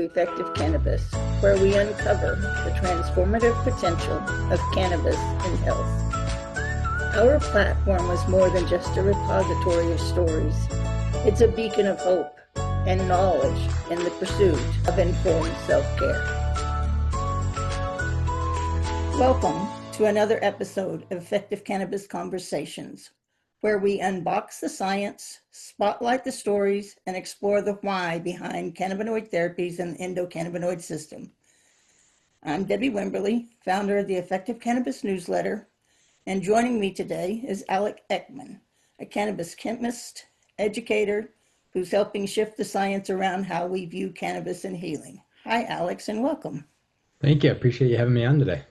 Effective Cannabis, where we uncover the transformative potential of cannabis in health. Our platform is more than just a repository of stories. It's a beacon of hope and knowledge in the pursuit of informed self-care. Welcome to another episode of Effective Cannabis Conversations, where we unbox the science, spotlight the stories, and explore the why behind cannabinoid therapies and the endocannabinoid system. I'm Debi Wimberly, founder of the Effective Cannabis newsletter, and joining me today is Alex Eckman, a cannabis chemist, educator, who's helping shift the science around how we view cannabis and healing. Hi, Alex, and welcome. Thank you. I appreciate you having me on today.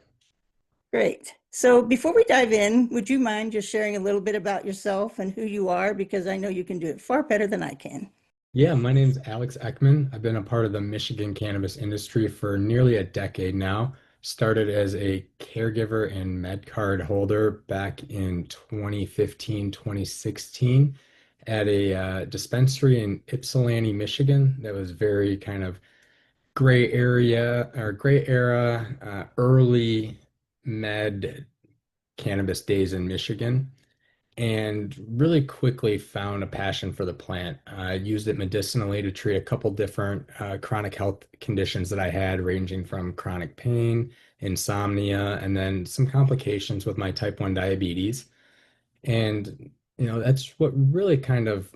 Great. So before we dive in, would you mind just sharing a little bit about yourself and who you are? Because I know you can do it far better than I can. Yeah, my name's Alex Eckman. I've been a part of the Michigan cannabis industry for nearly a decade now. Started as a caregiver and med card holder back in 2015, 2016 at a dispensary in Ypsilanti, Michigan. That was very kind of gray area or gray era, early med cannabis days in Michigan, and really quickly found a passion for the plant. I used it medicinally to treat a couple different chronic health conditions that I had, ranging from chronic pain, insomnia, and then some complications with my type 1 diabetes. And, that's what really kind of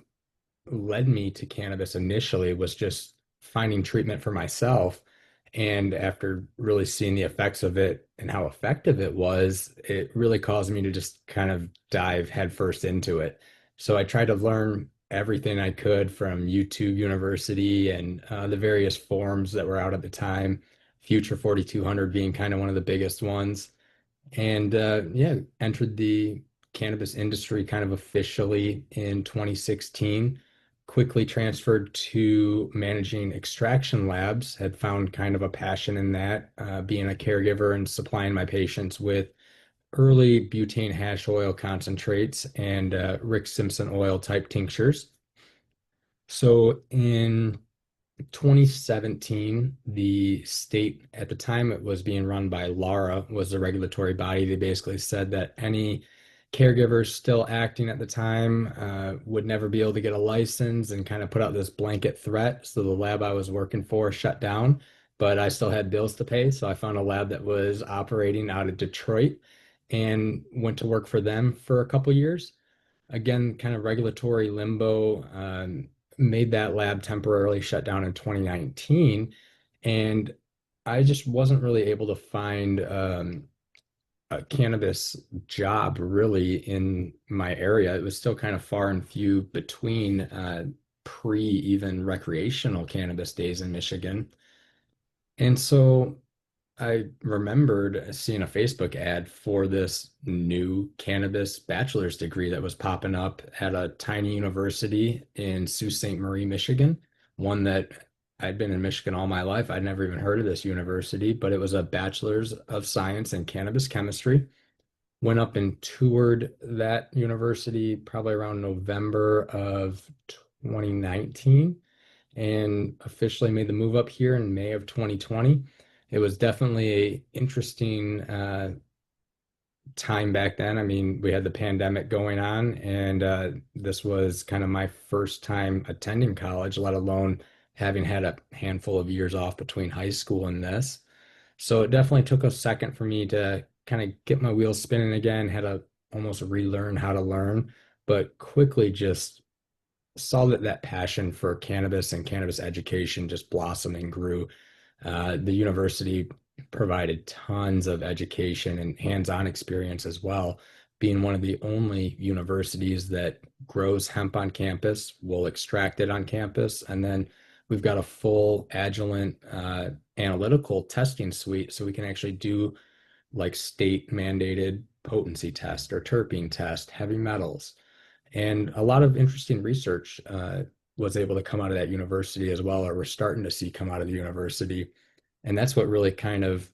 led me to cannabis initially, was just finding treatment for myself. And after really seeing the effects of it and how effective it was, it really caused me to just kind of dive headfirst into it. So I tried to learn everything I could from YouTube University and the various forums that were out at the time, Future 4200 being kind of one of the biggest ones. And yeah, entered the cannabis industry kind of officially in 2016. Quickly transferred to managing extraction labs, had found kind of a passion in that, being a caregiver and supplying my patients with early butane hash oil concentrates and Rick Simpson oil type tinctures. So in 2017, the state, at the time it was being run by Lara, was the regulatory body. They basically said that any caregivers still acting at the time would never be able to get a license, and kind of put out this blanket threat. So the lab I was working for shut down, but I still had bills to pay. So I found a lab that was operating out of Detroit and went to work for them for a couple years. Again, kind of regulatory limbo, made that lab temporarily shut down in 2019. And I just wasn't really able to find a cannabis job really in my area. It was still kind of far and few between, pre even recreational cannabis days in Michigan. And so I remembered seeing a Facebook ad for this new cannabis bachelor's degree that was popping up at a tiny university in Sault Ste. Marie, Michigan. One that I'd been in Michigan all my life. I'd never even heard of this university, but it was a bachelor's of science in cannabis chemistry. Went up and toured that university probably around November of 2019, and officially made the move up here in May of 2020. It was definitely a interesting time back then. I mean, we had the pandemic going on, and this was kind of my first time attending college, let alone having had a handful of years off between high school and this. So it definitely took a second for me to kind of get my wheels spinning again, had to almost relearn how to learn, but quickly just saw that passion for cannabis and cannabis education just blossomed and grew. The university provided tons of education and hands-on experience as well, being one of the only universities that grows hemp on campus, will extract it on campus, and then we've got a full Agilent analytical testing suite, so we can actually do like state mandated potency test or terpene test, heavy metals. And a lot of interesting research was able to come out of that university as well, or we're starting to see come out of the university. And that's what really kind of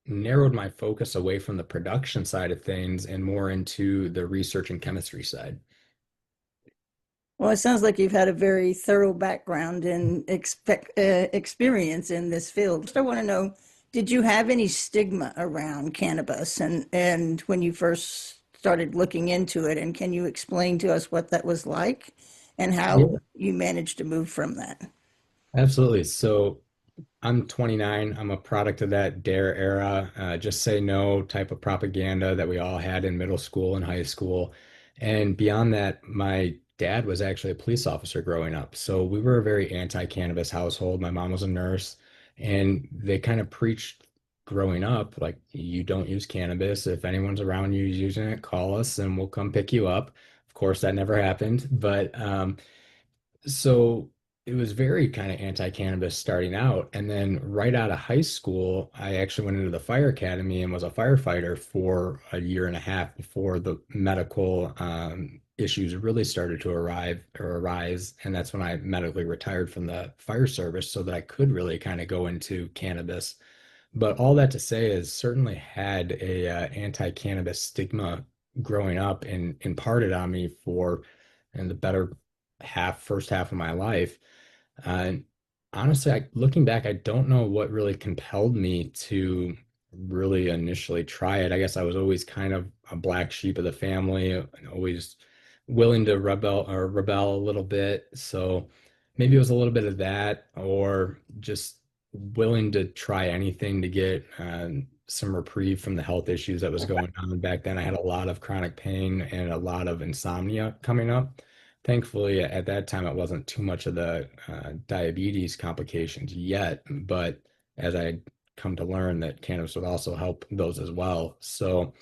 narrowed my focus away from the production side of things and more into the research and chemistry side. Well, it sounds like you've had a very thorough background and experience in this field. I want to know, did you have any stigma around cannabis and when you first started looking into it? And can you explain to us what that was like and how Yeah, you managed to move from that? absolutely. So I'm 29. I'm a product of that DARE era, just say no type of propaganda that we all had in middle school and high school. And beyond that, my dad was actually a police officer growing up. So we were a very anti-cannabis household. My mom was a nurse, and they kind of preached growing up, like, you don't use cannabis. If anyone's around you using it, call us and we'll come pick you up. Of course, that never happened, but so it was very kind of anti-cannabis starting out. And then right out of high school, I actually went into the fire academy and was a firefighter for a year and a half before the medical issues really started to arrive or arise. And that's when I medically retired from the fire service so that I could really kind of go into cannabis. But all that to say is certainly had a anti-cannabis stigma growing up and imparted on me for in the first half of my life. And honestly, looking back, I don't know what really compelled me to really initially try it. I guess I was always kind of a black sheep of the family, and always willing to rebel a little bit. So maybe it was a little bit of that, or just willing to try anything to get some reprieve from the health issues that was going on back then. I had a lot of chronic pain and a lot of insomnia coming up. Thankfully, at that time, it wasn't too much of the diabetes complications yet, but as I come to learn that cannabis would also help those as well. So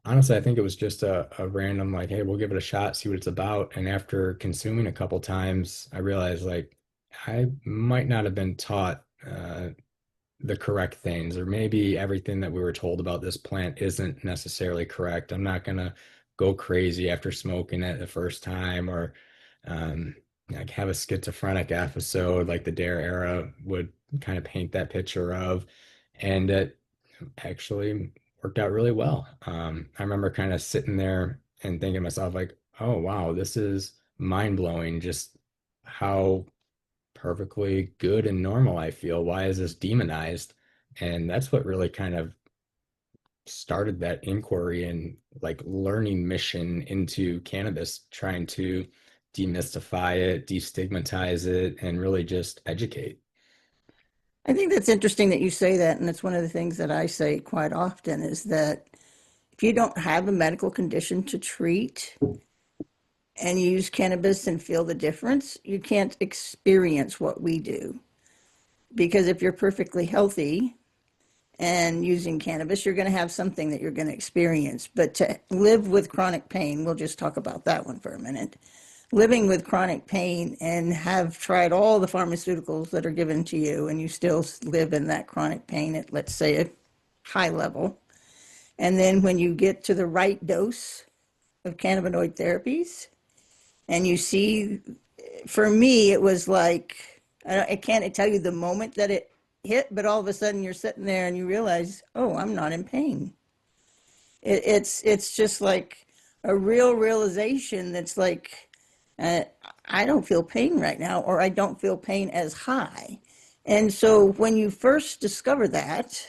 honestly, I think it was just a random, like, hey, we'll give it a shot, see what it's about. And after consuming a couple times, I realized like I might not have been taught the correct things, or maybe everything that we were told about this plant isn't necessarily correct. I'm not gonna go crazy after smoking it the first time, or um, like have a schizophrenic episode like the Dare era would kind of paint that picture of. And it actually worked out really well. I remember kind of sitting there and thinking to myself, like, oh, wow, this is mind blowing just how perfectly good and normal I feel. Why is this demonized? And that's what really kind of started that inquiry and like learning mission into cannabis, trying to demystify it, destigmatize it, and really just educate. I think that's interesting that you say that, and it's one of the things that I say quite often is that if you don't have a medical condition to treat and you use cannabis and feel the difference, you can't experience what we do. Because if you're perfectly healthy and using cannabis, you're going to have something that you're going to experience. But to live with chronic pain, we'll just talk about that one for a minute. Living with chronic pain and have tried all the pharmaceuticals that are given to you, and you still live in that chronic pain at, let's say, a high level. And then when you get to the right dose of cannabinoid therapies, and you see, for me, it was like, I can't tell you the moment that it hit, but all of a sudden you're sitting there and you realize, oh, I'm not in pain. It's just like a real realization that's like, uh, I don't feel pain right now, or I don't feel pain as high. And so when you first discover that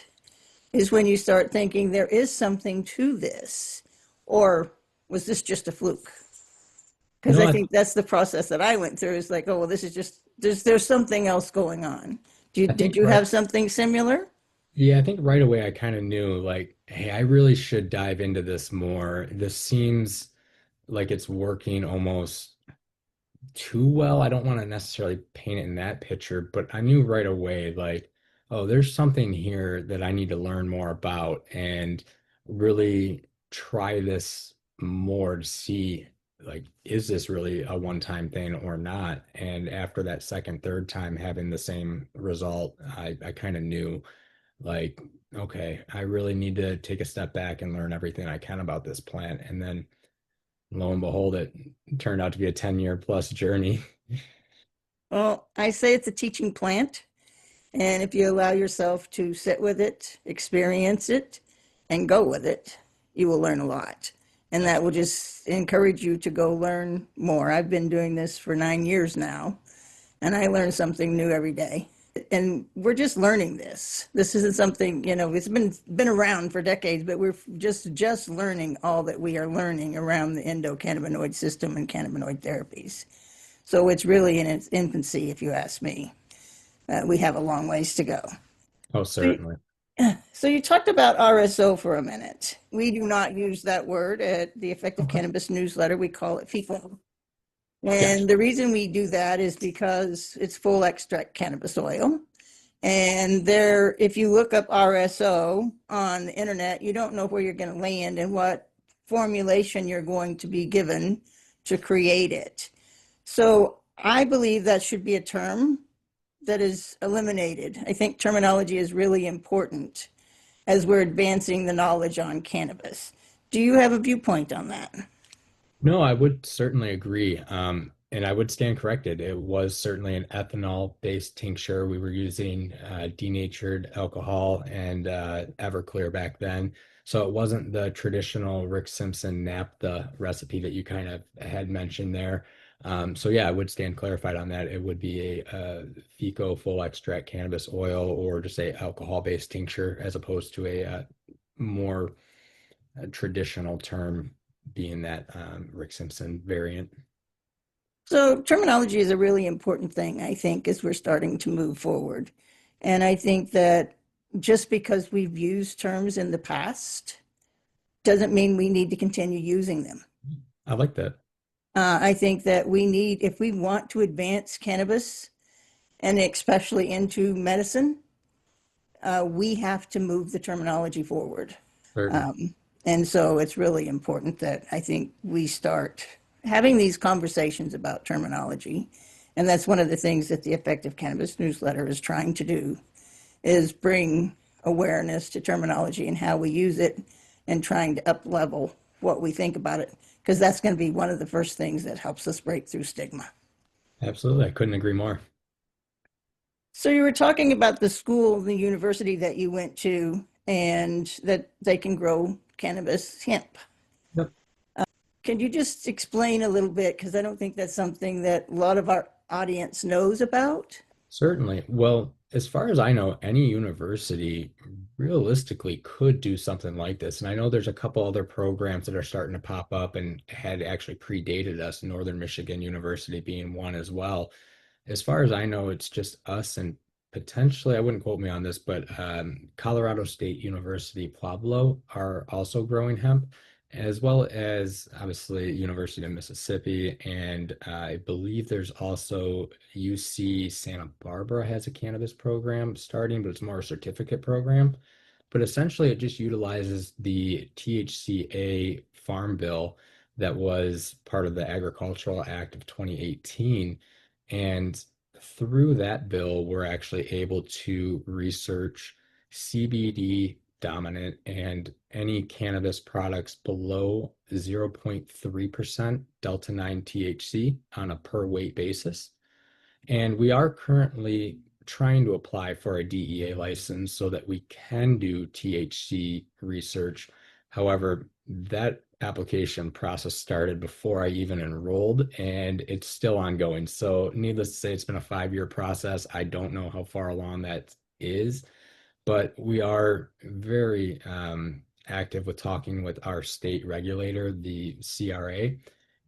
is when you start thinking there is something to this, or was this just a fluke? Because No, I think that's the process that I went through. Is like, oh well, this is just there's something else going on. I Did think you right. have something similar? Yeah, I think right away I kind of knew like, hey, I really should dive into this more. This seems like it's working almost too well. I don't want to necessarily paint it in that picture, but I knew right away, like, oh, there's something here that I need to learn more about and really try this more to see, like, is this really a one-time thing or not? And after that second, third time having the same result, I kind of knew, like, okay, I really need to take a step back and learn everything I can about this plant. And then lo and behold, it turned out to be a 10-year plus journey. Well, I say it's a teaching plant, and if you allow yourself to sit with it, experience it, and go with it, you will learn a lot. And that will just encourage you to go learn more. I've been doing this for 9 years now, and I learn something new every day. And we're just learning this. This isn't something, it's been around for decades, but we're just learning all that we are learning around the endocannabinoid system and cannabinoid therapies. So it's really in its infancy, if you ask me. We have a long ways to go. Oh, certainly. So you talked about RSO for a minute. We do not use that word at the Effective Okay. Cannabis newsletter. We call it FIFO. Gotcha. And the reason we do that is because it's full extract cannabis oil. And there, if you look up RSO on the internet, you don't know where you're going to land and what formulation you're going to be given to create it. So I believe that should be a term that is eliminated. I think terminology is really important as we're advancing the knowledge on cannabis. Do you have a viewpoint on that? No, I would certainly agree. And I would stand corrected. It was certainly an ethanol-based tincture. We were using denatured alcohol and Everclear back then. So it wasn't the traditional Rick Simpson naphtha recipe that you kind of had mentioned there. So yeah, I would stand clarified on that. It would be a FICO full extract cannabis oil or just a alcohol-based tincture as opposed to a more traditional term being that Rick Simpson variant. So terminology is a really important thing, I think, as we're starting to move forward. And I think that just because we've used terms in the past doesn't mean we need to continue using them. I like that. I think that we need, if we want to advance cannabis and especially into medicine, we have to move the terminology forward. Certainly. And so it's really important that I think we start having these conversations about terminology. And that's one of the things that the Effective Cannabis newsletter is trying to do, is bring awareness to terminology and how we use it and trying to up level what we think about it, because that's going to be one of the first things that helps us break through stigma. Absolutely. I couldn't agree more. So you were talking about the school, the university that you went to, and that they can grow cannabis hemp. Yep. Can you just explain a little bit? Because I don't think that's something that a lot of our audience knows about. Certainly. Well, as far as I know, any university realistically could do something like this. And I know there's a couple other programs that are starting to pop up and had actually predated us, Northern Michigan University being one as well. As far as I know, it's just us and potentially, I wouldn't quote me on this, but Colorado State University Pueblo are also growing hemp, as well as obviously University of Mississippi. And I believe there's also UC Santa Barbara has a cannabis program starting, but it's more a certificate program. But essentially, it just utilizes the THCA farm bill that was part of the Agricultural Act of 2018. And through that bill, we're actually able to research CBD dominant and any cannabis products below 0.3% Delta 9 THC on a per weight basis. And we are currently trying to apply for a DEA license so that we can do THC research. However, that application process started before I even enrolled and it's still ongoing. So, needless to say, it's been a 5-year process. I don't know how far along that is, but we are very active with talking with our state regulator, the CRA,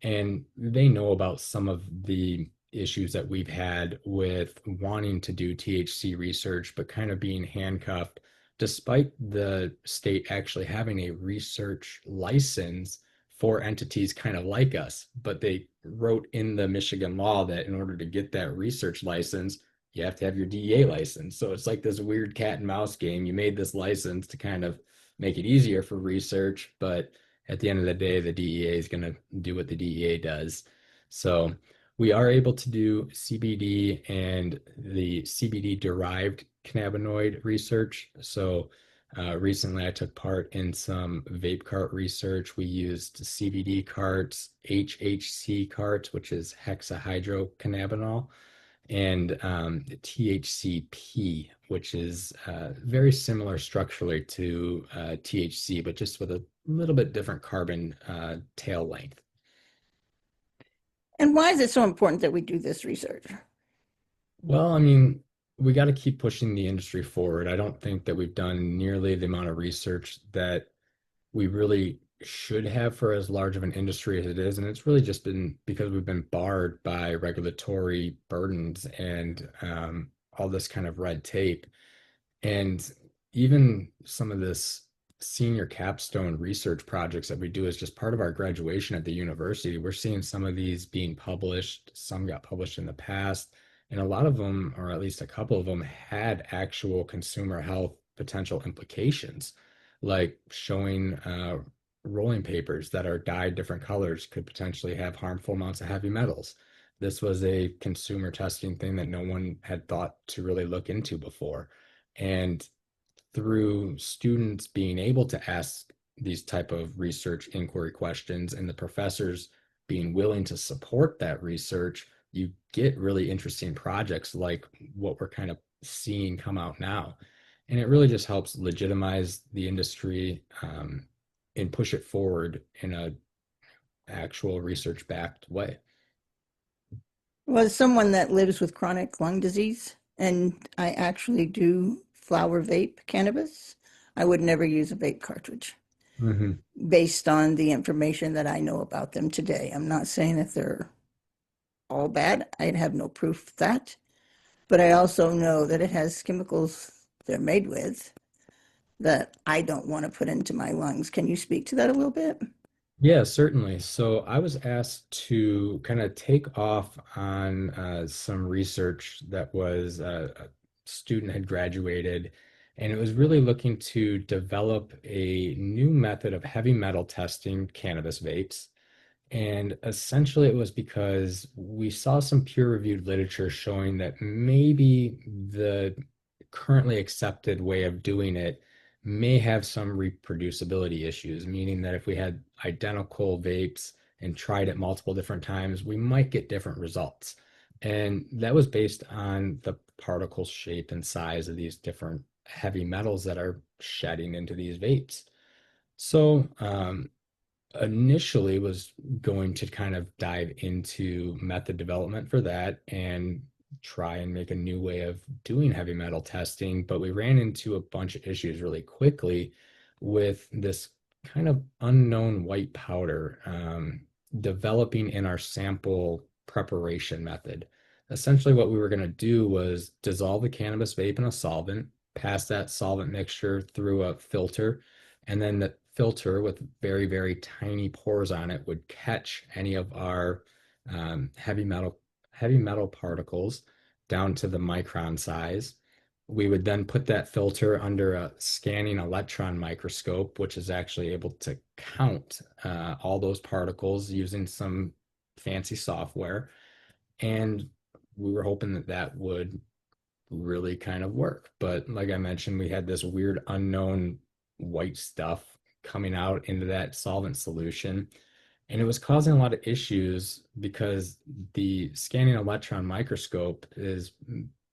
and they know about some of the issues that we've had with wanting to do THC research, but kind of being handcuffed, despite the state actually having a research license for entities kind of like us. But they wrote in the Michigan law that in order to get that research license, you have to have your DEA license. So it's like this weird cat and mouse game. You made this license to kind of make it easier for research, but at the end of the day, the DEA is going to do what the DEA does. So we are able to do CBD and the CBD derived cannabinoid research. So recently I took part in some vape cart research. We used CBD carts, HHC carts, which is hexahydrocannabinol, and THCP, which is very similar structurally to THC, but just with a little bit different carbon tail length. And why is it so important that we do this research? Well, I mean, we got to keep pushing the industry forward. I don't think that we've done nearly the amount of research that we really should have for as large of an industry as it is. And it's really just been because we've been barred by regulatory burdens and all this kind of red tape. And even some of this senior capstone research projects that we do as just part of our graduation at the university, we're seeing some of these being published. Some got published in the past, and a lot of them, or at least a couple of them, had actual consumer health potential implications, like showing rolling papers that are dyed different colors could potentially have harmful amounts of heavy metals. This was a consumer testing thing that no one had thought to really look into before. And through students being able to ask these type of research inquiry questions and the professors being willing to support that research, you get really interesting projects like what we're kind of seeing come out now. And it really just helps legitimize the industry and push it forward in a actual research backed way. Well, as someone that lives with chronic lung disease, and I actually do flower vape cannabis, I would never use a vape cartridge Mm-hmm. based on the information that I know about them today. I'm not saying that they're all bad. I have no proof of that. But I also know that it has chemicals they're made with that I don't want to put into my lungs. Can you speak to that a little bit? Yeah, certainly. So I was asked to kind of take off on some research that was a student had graduated, and it was really looking to develop a new method of heavy metal testing cannabis vapes. And essentially, it was because we saw some peer-reviewed literature showing that maybe the currently accepted way of doing it may have some reproducibility issues, meaning that if we had identical vapes and tried it multiple different times, we might get different results. And that was based on the particle shape and size of these different heavy metals that are shedding into these vapes. So, initially was going to kind of dive into method development for that and try and make a new way of doing heavy metal testing. But we ran into a bunch of issues really quickly with this kind of unknown white powder developing in our sample preparation method. Essentially, what we were going to do was dissolve the cannabis vape in a solvent, pass that solvent mixture through a filter, and then the filter with very, very tiny pores on it would catch any of our heavy metal particles down to the micron size. We would then put that filter under a scanning electron microscope, which is actually able to count all those particles using some fancy software. And we were hoping that that would really kind of work. But like I mentioned, we had this weird unknown white stuff coming out into that solvent solution. And it was causing a lot of issues because the scanning electron microscope is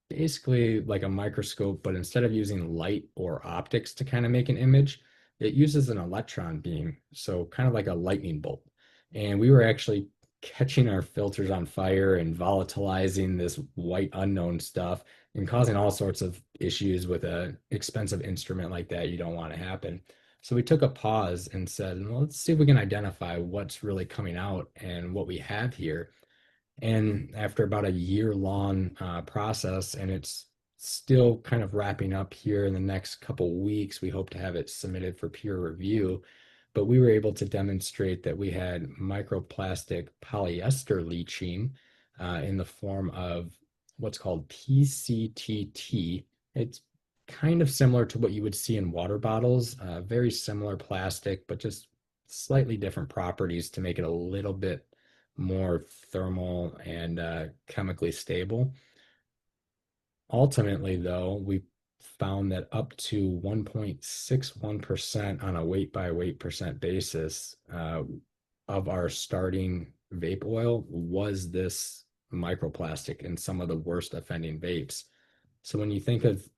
basically like a microscope, but instead of using light or optics to kind of make an image, it uses an electron beam. So kind of like a lightning bolt. And we were actually catching our filters on fire and volatilizing this white unknown stuff and causing all sorts of issues with an expensive instrument like that you don't want to happen. So we took a pause and said, well, let's see if we can identify what's really coming out and what we have here. And after about a year-long process, and it's still kind of wrapping up here in the next couple weeks, we hope to have it submitted for peer review. But we were able to demonstrate that we had microplastic polyester leaching in the form of what's called PCTT. It's kind of similar to what you would see in water bottles, very similar plastic, but just slightly different properties to make it a little bit more thermal and chemically stable. Ultimately, though, we found that up to 1.61% on a weight by weight percent basis of our starting vape oil was this microplastic in some of the worst offending vapes. So when you think of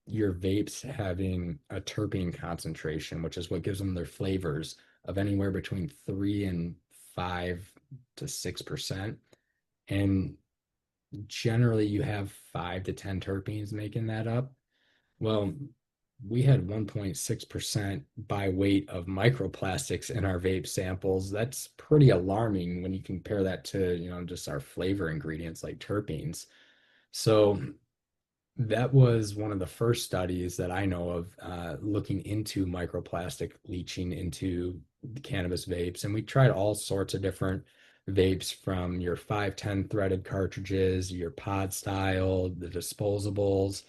your vapes having a terpene concentration, which is what gives them their flavors of anywhere between 3 and 5 to 6%, and generally you have 5 to 10 terpenes making that up. Well, we had 1.6% by weight of microplastics in our vape samples. That's pretty alarming when you compare that to, just our flavor ingredients like terpenes. So that was one of the first studies that I know of looking into microplastic leaching into the cannabis vapes. And we tried all sorts of different vapes from your 510 threaded cartridges, your pod style, the disposables,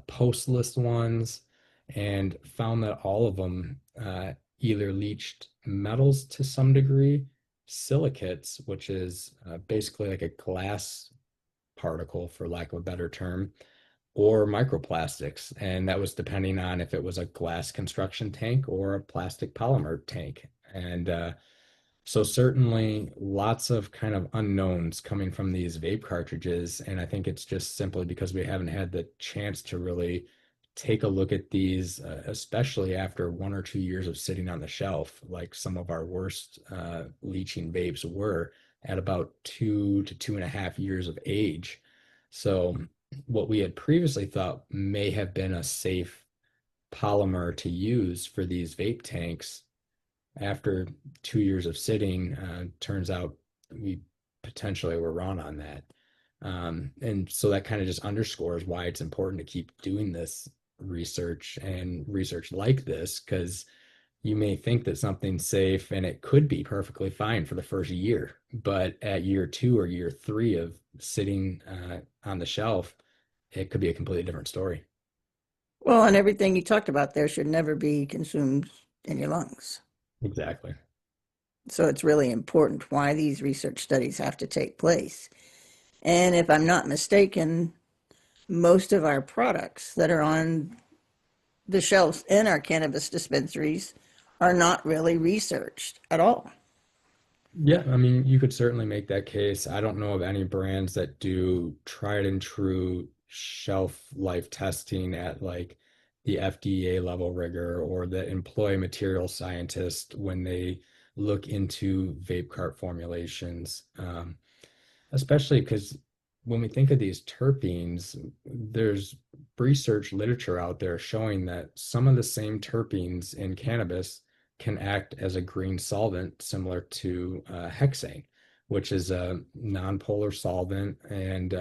postless ones, and found that all of them either leached metals to some degree, silicates, which is basically like a glass particle, for lack of a better term, or microplastics. And that was depending on if it was a glass construction tank or a plastic polymer tank. And so certainly lots of kind of unknowns coming from these vape cartridges. And I think it's just simply because we haven't had the chance to really take a look at these, especially after 1 or 2 years of sitting on the shelf, like some of our worst leaching vapes were at about 2 to 2.5 years of age. So what we had previously thought may have been a safe polymer to use for these vape tanks, after 2 years of sitting, turns out we potentially were wrong on that. And so that kind of just underscores why it's important to keep doing this research and research like this, because you may think that something's safe and it could be perfectly fine for the first year, but at year 2 or year 3 of sitting on the shelf, it could be a completely different story. Well, and everything you talked about there should never be consumed in your lungs. Exactly. So it's really important why these research studies have to take place. And if I'm not mistaken, most of our products that are on the shelves in our cannabis dispensaries are not really researched at all. Yeah, I mean, you could certainly make that case. I don't know of any brands that do tried and true shelf life testing at like the FDA level rigor, or that employ material scientists when they look into vape cart formulations. Especially because when we think of these terpenes, there's research literature out there showing that some of the same terpenes in cannabis can act as a green solvent similar to hexane, which is a nonpolar solvent, and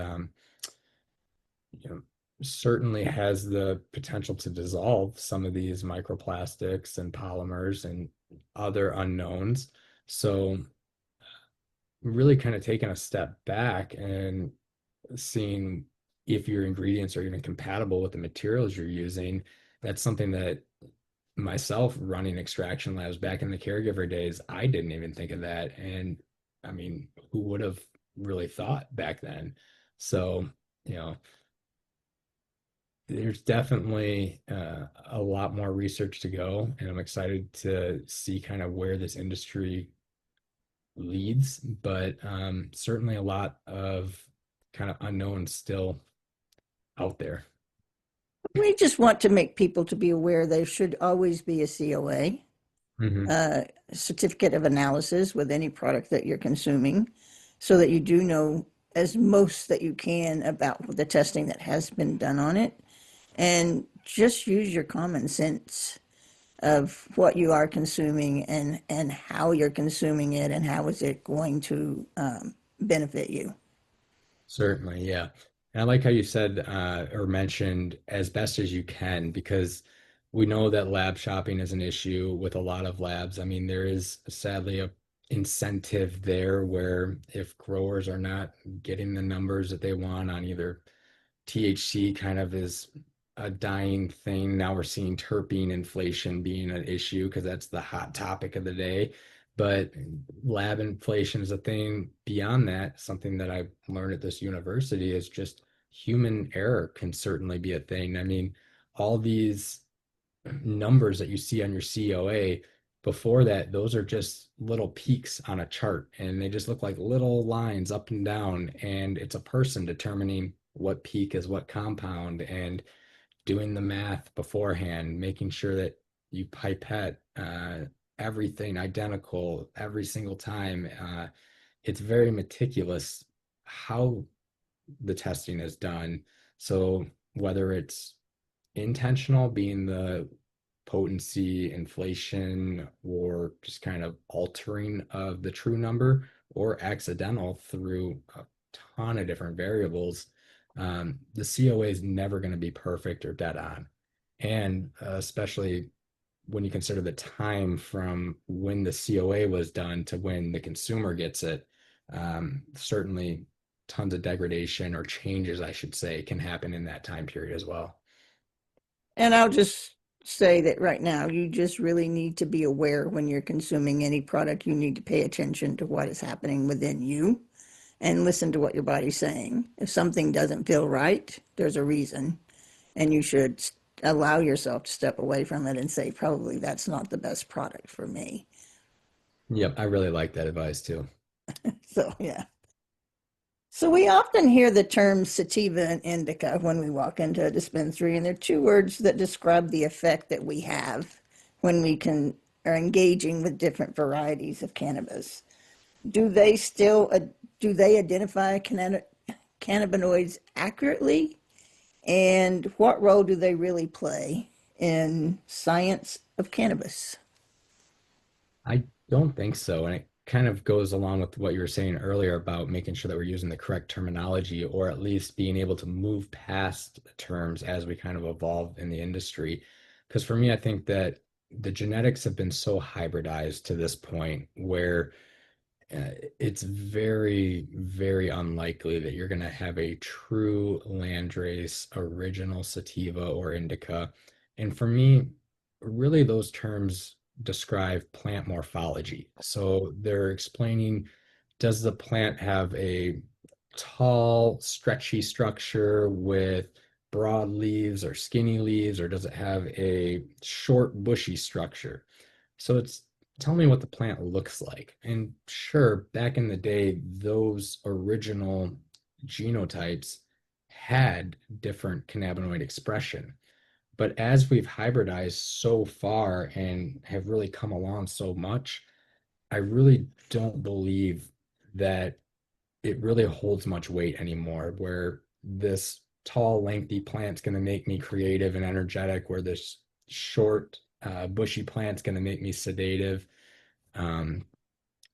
you know, certainly has the potential to dissolve some of these microplastics and polymers and other unknowns. So really kind of taking a step back and seeing if your ingredients are even compatible with the materials you're using. That's something that myself, running extraction labs back in the caregiver days, I didn't even think of that. And I mean, who would have really thought back then? So, you know, there's definitely a lot more research to go, and I'm excited to see kind of where this industry leads, but certainly a lot of kind of unknowns still out there. We just want to make people to be aware there should always be a COA, Hmm. certificate of analysis with any product that you're consuming, so that you do know as most that you can about the testing that has been done on it. And just use your common sense of what you are consuming and how you're consuming it and how is it going to benefit you. Certainly, yeah. And I like how you said or mentioned as best as you can, because we know that lab shopping is an issue with a lot of labs. I mean, there is sadly a incentive there where if growers are not getting the numbers that they want on either THC, kind of is a dying thing. Now we're seeing terpene inflation being an issue because that's the hot topic of the day. But lab inflation is a thing. Beyond that, something that I've learned at this university is just human error can certainly be a thing. I mean, all these numbers that you see on your COA, Before that, those are just little peaks on a chart, and they just look like little lines up and down. And it's a person determining what peak is what compound and doing the math beforehand, making sure that you pipette everything identical every single time. It's very meticulous how the testing is done. So whether it's intentional, being the potency, inflation, or just kind of altering of the true number, or accidental through a ton of different variables, the COA is never going to be perfect or dead on. And especially when you consider the time from when the COA was done to when the consumer gets it, certainly tons of degradation or changes, I should say, can happen in that time period as well. And I'll just say that right now, you just really need to be aware when you're consuming any product. You need to pay attention to what is happening within you and listen to what your body's saying. If something doesn't feel right, there's a reason, and you should allow yourself to step away from it and say, probably that's not the best product for me. Yep, I really like that advice too. So, yeah. So we often hear the terms sativa and indica when we walk into a dispensary, and they're two words that describe the effect that we have when we can are engaging with different varieties of cannabis. Do they still do they identify cannabinoids accurately, and what role do they really play in science of cannabis? I don't think so. And it kind of goes along with what you were saying earlier about making sure that we're using the correct terminology, or at least being able to move past the terms as we kind of evolve in the industry. Because for me, I think that the genetics have been so hybridized to this point where it's very, very unlikely that you're going to have a true landrace original sativa or indica. And for me, really, those terms describe plant morphology. So they're explaining, does the plant have a tall, stretchy structure with broad leaves or skinny leaves, or does it have a short, bushy structure? So it's tell me what the plant looks like. And sure, back in the day, those original genotypes had different cannabinoid expression. But as we've hybridized so far and have really come along so much, I really don't believe that it really holds much weight anymore, where this tall, lengthy plant's going to make me creative and energetic, where this short, bushy plant's going to make me sedative. Um,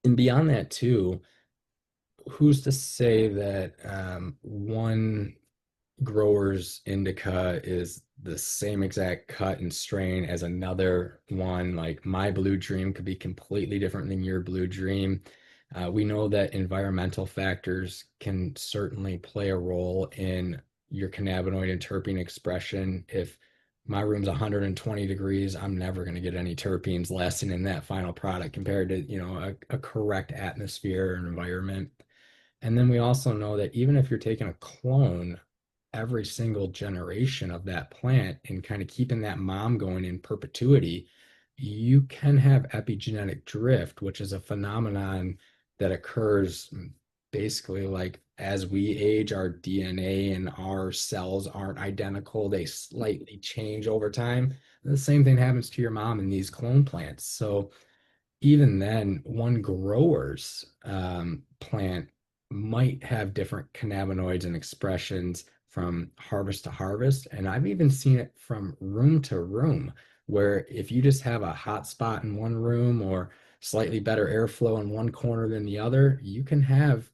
and beyond that, too, who's to say that one grower's indica is the same exact cut and strain as another one? Like my Blue Dream could be completely different than your Blue Dream. We know that environmental factors can certainly play a role in your cannabinoid and terpene expression. If my room's 120 degrees, I'm never going to get any terpenes lasting in that final product compared to, a correct atmosphere and environment. And then we also know that even if you're taking a clone every single generation of that plant and kind of keeping that mom going in perpetuity, you can have epigenetic drift, which is a phenomenon that occurs basically like as we age, our DNA and our cells aren't identical. They slightly change over time. The same thing happens to your mom in these clone plants. So even then, one grower's plant might have different cannabinoids and expressions from harvest to harvest. And I've even seen it from room to room, where if you just have a hot spot in one room or slightly better airflow in one corner than the other, you can have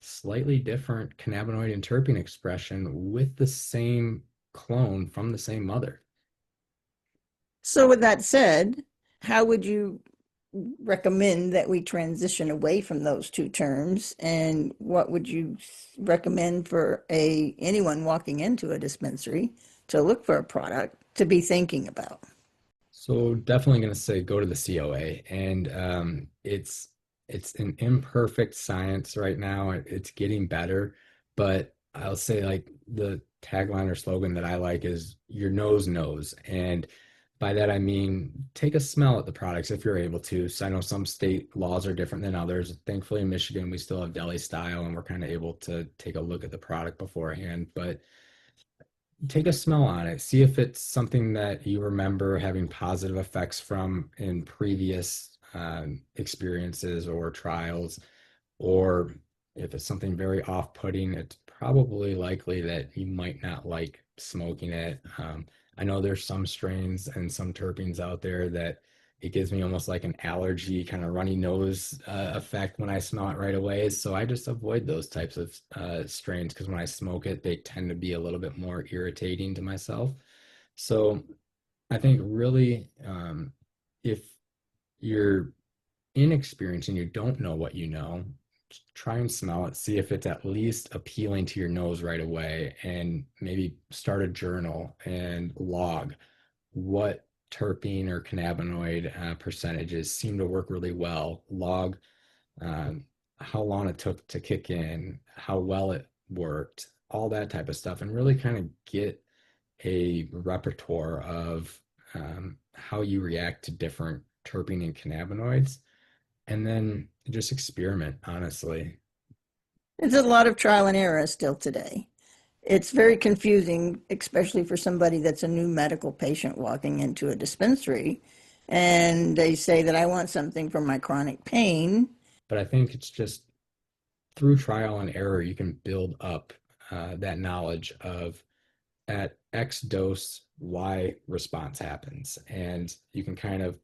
slightly different cannabinoid and terpene expression with the same clone from the same mother. So, with that said, how would you recommend that we transition away from those two terms? And what would you recommend for anyone walking into a dispensary to look for a product to be thinking about? So definitely going to say go to the COA, and it's an imperfect science right now. It's getting better, but I'll say like the tagline or slogan that I like is your nose knows, and By that, I mean take a smell at the products if you're able to. So I know some state laws are different than others. Thankfully, in Michigan, we still have deli style and we're kind of able to take a look at the product beforehand. But take a smell on it. See if it's something that you remember having positive effects from in previous experiences or trials, or if it's something very off-putting, it's probably likely that you might not like smoking it. I know there's some strains and some terpenes out there that it gives me almost like an allergy, kind of runny nose effect when I smell it right away. So I just avoid those types of strains because when I smoke it, they tend to be a little bit more irritating to myself. So I think really, if you're inexperienced and you don't know what you know, try and smell it, see if it's at least appealing to your nose right away, and maybe start a journal and log what terpene or cannabinoid percentages seem to work really well. Log um, how long it took to kick in, how well it worked, all that type of stuff, and really kind of get a repertoire of how you react to different terpene and cannabinoids, and then just experiment, honestly. It's a lot of trial and error still today. It's very confusing, especially for somebody that's a new medical patient walking into a dispensary and they say that I want something for my chronic pain. But I think it's just through trial and error, you can build up that knowledge of at X dose, Y response happens. And you can kind of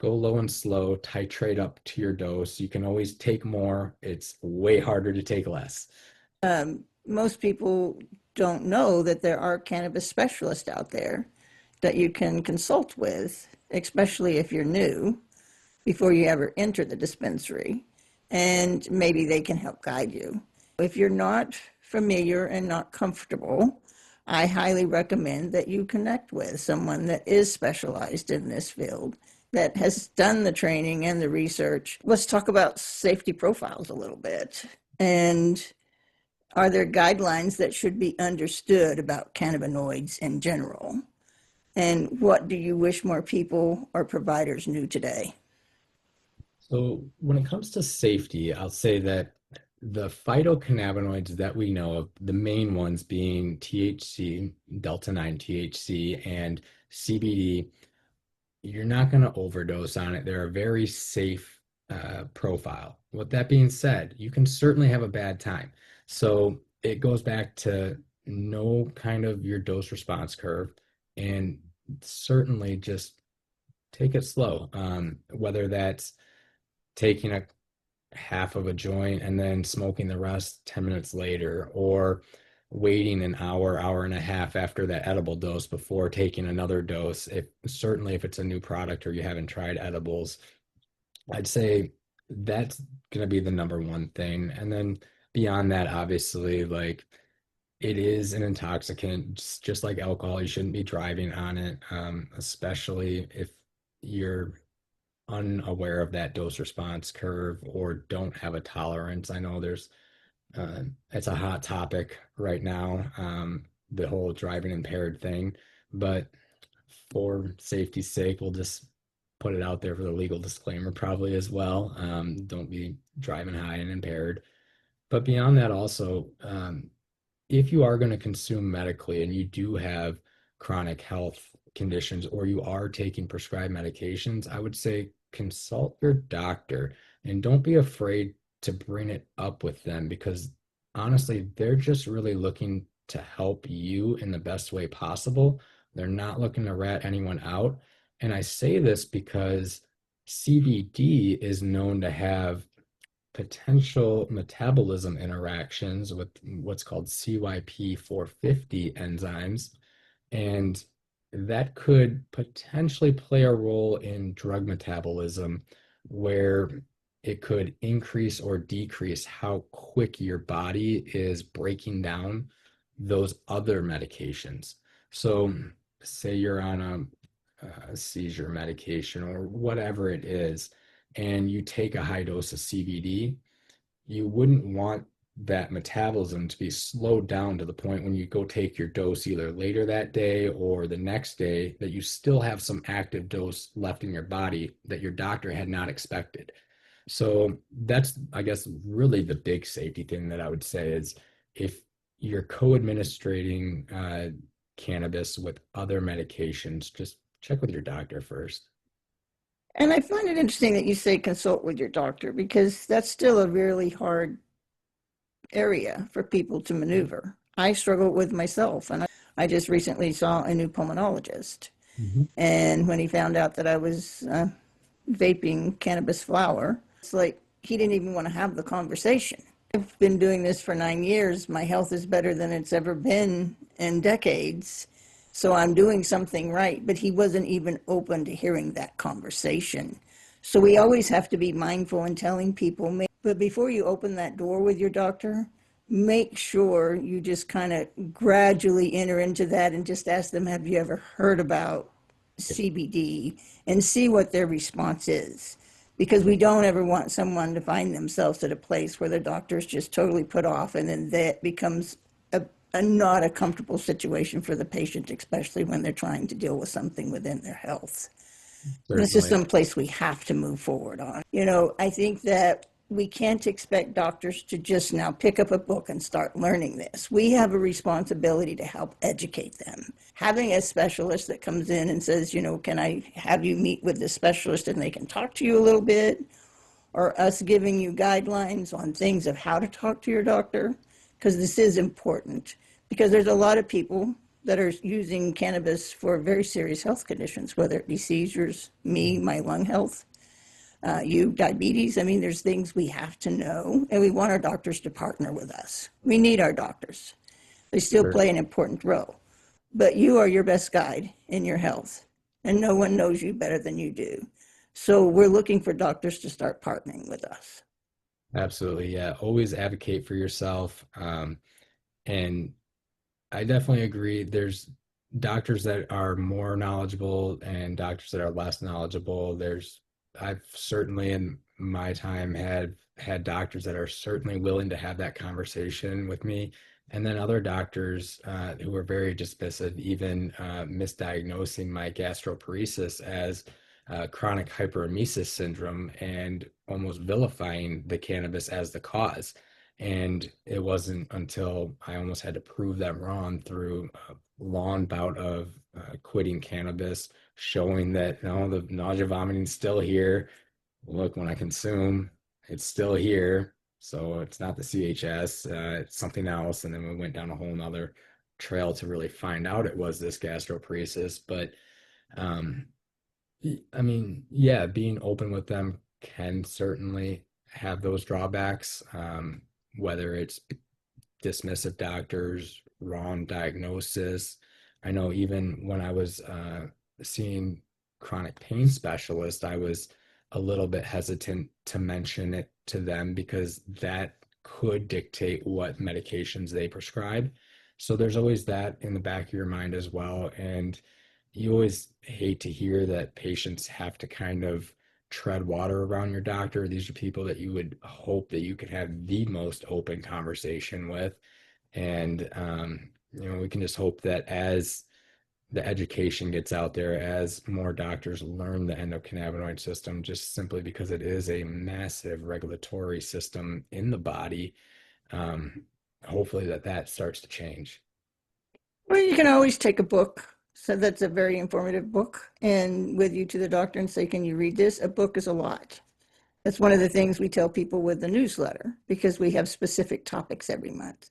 go low and slow, titrate up to your dose. You can always take more. It's way harder to take less. Most people don't know that there are cannabis specialists out there that you can consult with, especially if you're new, before you ever enter the dispensary, and maybe they can help guide you. If you're not familiar and not comfortable, I highly recommend that you connect with someone that is specialized in this field, that has done the training and the research. Let's talk about safety profiles a little bit. And are there guidelines that should be understood about cannabinoids in general? And what do you wish more people or providers knew today? So, when it comes to safety, I'll say that the phytocannabinoids that we know of, the main ones being THC, Delta 9 THC, and CBD, you're not going to overdose on it. They're a very safe profile. With that being said, you can certainly have a bad time. So it goes back to know kind of your dose response curve and certainly just take it slow. Whether that's taking a half of a joint and then smoking the rest 10 minutes later, or waiting an hour, hour and a half after that edible dose before taking another dose. If certainly if it's a new product or you haven't tried edibles, I'd say that's going to be the number one thing. And then beyond that, obviously, like it is an intoxicant, just like alcohol. You shouldn't be driving on it, especially if you're unaware of that dose response curve or don't have a tolerance. I know it's a hot topic right now, the whole driving impaired thing, but for safety's sake, we'll just put it out there for the legal disclaimer probably as well. Don't be driving high and impaired. But beyond that, also, if you are going to consume medically and you do have chronic health conditions or you are taking prescribed medications, I would say consult your doctor and don't be afraid to bring it up with them, because honestly, they're just really looking to help you in the best way possible. They're not looking to rat anyone out. And I say this because CBD is known to have potential metabolism interactions with what's called CYP450 enzymes, and that could potentially play a role in drug metabolism, where it could increase or decrease how quick your body is breaking down those other medications. So, say you're on a seizure medication or whatever it is, and you take a high dose of CBD, you wouldn't want that metabolism to be slowed down to the point when you go take your dose either later that day or the next day, that you still have some active dose left in your body that your doctor had not expected. So that's, I guess, really the big safety thing that I would say is if you're co-administrating cannabis with other medications, just check with your doctor first. And I find it interesting that you say consult with your doctor because that's still a really hard area for people to maneuver. I struggle with myself, and I just recently saw a new pulmonologist. Mhm. And when he found out that I was vaping cannabis flower, it's like he didn't even want to have the conversation. I've been doing this for 9 years. My health is better than it's ever been in decades. So I'm doing something right, but he wasn't even open to hearing that conversation. So we always have to be mindful in telling people, but before you open that door with your doctor, make sure you just kind of gradually enter into that and just ask them, have you ever heard about CBD, and see what their response is. Because we don't ever want someone to find themselves at a place where the doctor's just totally put off, and then that becomes a not a comfortable situation for the patient, especially when they're trying to deal with something within their health. This is Certainly. some place we have to move forward on. You know, I think that we can't expect doctors to just now pick up a book and start learning this. We have a responsibility to help educate them. Having a specialist that comes in and says, you know, can I have you meet with the specialist and they can talk to you a little bit, or us giving you guidelines on things of how to talk to your doctor, because this is important. Because there's a lot of people that are using cannabis for very serious health conditions, whether it be seizures, me, my lung health, you, diabetes. I mean, there's things we have to know, and we want our doctors to partner with us. We need our doctors. They still Sure. play an important role. But you are your best guide in your health, and no one knows you better than you do. So we're looking for doctors to start partnering with us. Absolutely. Yeah. Always advocate for yourself. And I definitely agree. There's doctors that are more knowledgeable and doctors that are less knowledgeable. I've certainly in my time had doctors that are certainly willing to have that conversation with me, and then other doctors who are very dismissive, even misdiagnosing my gastroparesis as chronic hyperemesis syndrome and almost vilifying the cannabis as the cause. And it wasn't until I almost had to prove them wrong through a long bout of quitting cannabis, showing that no, the nausea vomiting's still here. Look, when I consume, it's still here. So it's not the CHS, it's something else. And then we went down a whole nother trail to really find out it was this gastroparesis. But um, I mean, yeah, being open with them can certainly have those drawbacks, whether it's dismissive doctors, wrong diagnosis. I know even when I was seeing chronic pain specialist, I was a little bit hesitant to mention it to them because that could dictate what medications they prescribe. So there's always that in the back of your mind as well. And you always hate to hear that patients have to kind of tread water around your doctor. These are people that you would hope that you could have the most open conversation with. And, we can just hope that as the education gets out there, as more doctors learn the endocannabinoid system, just simply because it is a massive regulatory system in the body, um, hopefully that starts to change. Well, you can always take a book. So that's a very informative book, and with you to the doctor and say, can you read this? A book is a lot. That's one of the things we tell people with the newsletter, because we have specific topics every month.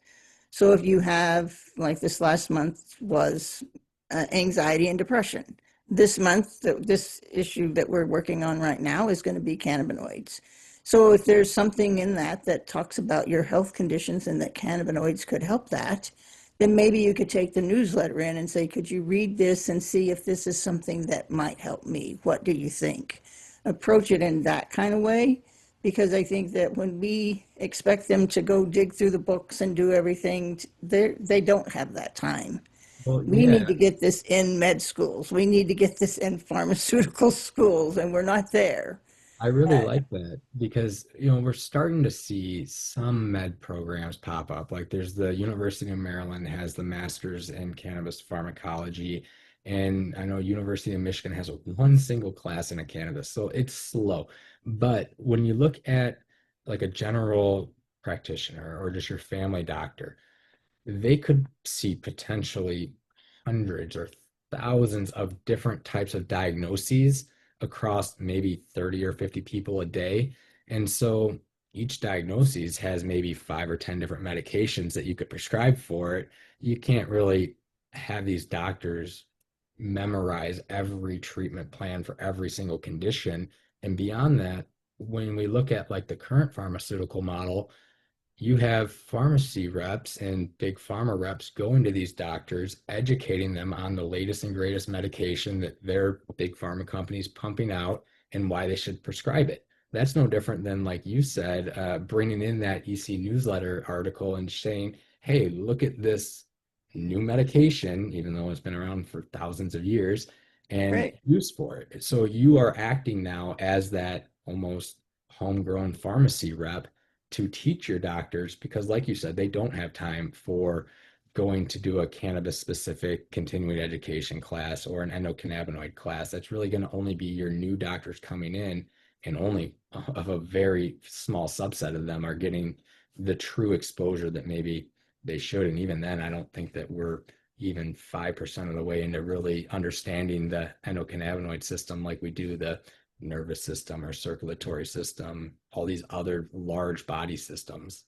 So if you have, like this last month was anxiety and depression. This month, this issue that we're working on right now is going to be cannabinoids. So if there's something in that that talks about your health conditions and that cannabinoids could help that, then maybe you could take the newsletter in and say, could you read this and see if this is something that might help me? What do you think? Approach it in that kind of way, because I think that when we expect them to go dig through the books and do everything, they don't have that time. Well, We need yeah. to get this in med schools. We need to get this in pharmaceutical schools, and we're not there. I really like that because, we're starting to see some med programs pop up. Like there's the University of Maryland has the Masters in Cannabis Pharmacology, and I know University of Michigan has one single class in a cannabis. So it's slow. But when you look at like a general practitioner or just your family doctor, they could see potentially hundreds or thousands of different types of diagnoses across maybe 30 or 50 people a day. And so each diagnosis has maybe 5 or 10 different medications that you could prescribe for it. You can't really have these doctors memorize every treatment plan for every single condition. And beyond that, when we look at like the current pharmaceutical model, you have pharmacy reps and big pharma reps going to these doctors, educating them on the latest and greatest medication that their big pharma companies pumping out and why they should prescribe it. That's no different than, like you said, bringing in that EC newsletter article and saying, hey, look at this new medication, even though it's been around for thousands of years, and Right. use for it. So you are acting now as that almost homegrown pharmacy rep to teach your doctors because, like you said, they don't have time for going to do a cannabis specific continuing education class or an endocannabinoid class. That's really going to only be your new doctors coming in, and only of a very small subset of them are getting the true exposure that maybe they should. And even then, I don't think that we're even 5% of the way into really understanding the endocannabinoid system like we do the nervous system or circulatory system, all these other large body systems.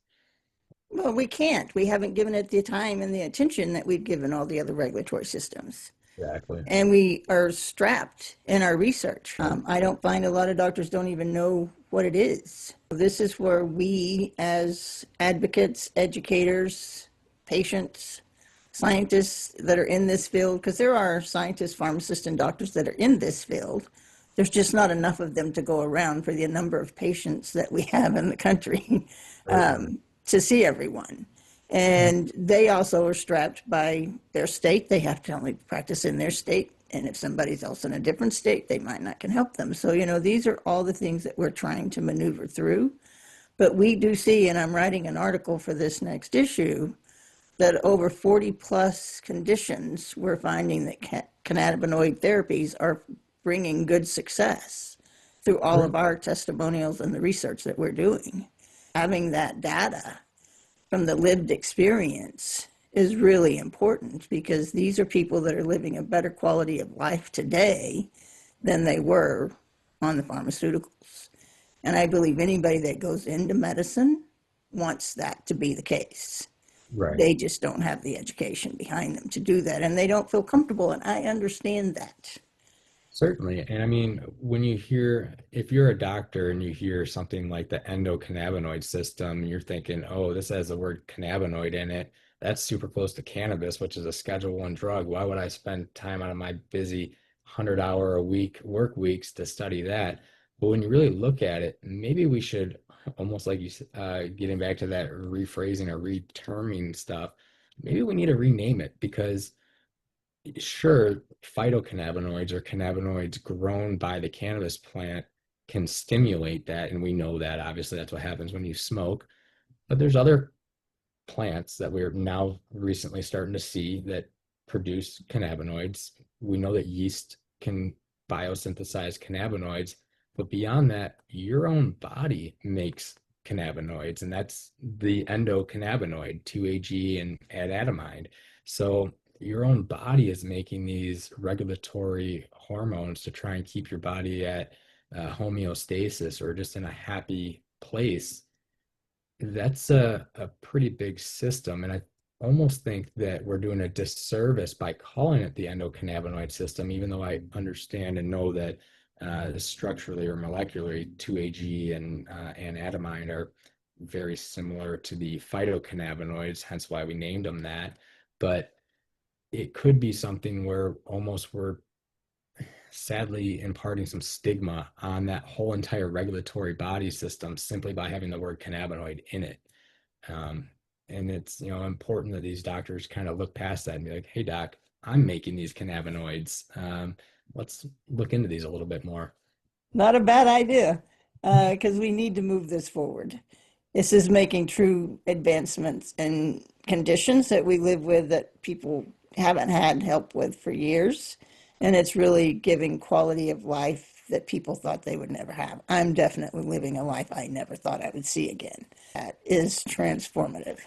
Well, we can't. We haven't given it the time and the attention that we've given all the other regulatory systems. Exactly. And we are strapped in our research. I don't find a lot of doctors don't even know what it is. This is where we, as advocates, educators, patients, scientists that are in this field, because there are scientists, pharmacists, and doctors that are in this field. There's just not enough of them to go around for the number of patients that we have in the country Certainly. to see everyone. And they also are strapped by their state. They have to only practice in their state. And if somebody's else in a different state, they might not can help them. So, these are all the things that we're trying to maneuver through. But we do see, and I'm writing an article for this next issue, that over 40 plus conditions, we're finding that cannabinoid therapies are bringing good success through all of our testimonials and the research that we're doing. Having that data from the lived experience is really important because these are people that are living a better quality of life today than they were on the pharmaceuticals. And I believe anybody that goes into medicine wants that to be the case. Right. They just don't have the education behind them to do that, and they don't feel comfortable, and I understand that. Certainly. And I mean, when you hear, if you're a doctor and you hear something like the endocannabinoid system, you're thinking, oh, this has the word cannabinoid in it. That's super close to cannabis, which is a Schedule One drug. Why would I spend time out of my busy 100-hour a week work weeks to study that? But when you really look at it, maybe we should almost like getting back to that rephrasing or reterming stuff. Maybe we need to rename it because sure, phytocannabinoids or cannabinoids grown by the cannabis plant can stimulate that. And we know that obviously that's what happens when you smoke. But there's other plants that we're now recently starting to see that produce cannabinoids. We know that yeast can biosynthesize cannabinoids, but beyond that, your own body makes cannabinoids, and that's the endocannabinoid, 2-AG and adenamide. So your own body is making these regulatory hormones to try and keep your body at homeostasis or just in a happy place. That's a pretty big system. And I almost think that we're doing a disservice by calling it the endocannabinoid system, even though I understand and know that structurally or molecularly 2-AG and adenine are very similar to the phytocannabinoids, hence why we named them that. But it could be something where almost we're sadly imparting some stigma on that whole entire regulatory body system simply by having the word cannabinoid in it. Um, and it's important that these doctors kind of look past that and be like, hey doc, I'm making these cannabinoids. Let's look into these a little bit more. Not a bad idea. because we need to move this forward. This is making true advancements in conditions that we live with that people haven't had help with for years. And it's really giving quality of life that people thought they would never have. I'm definitely living a life I never thought I would see again. That is transformative.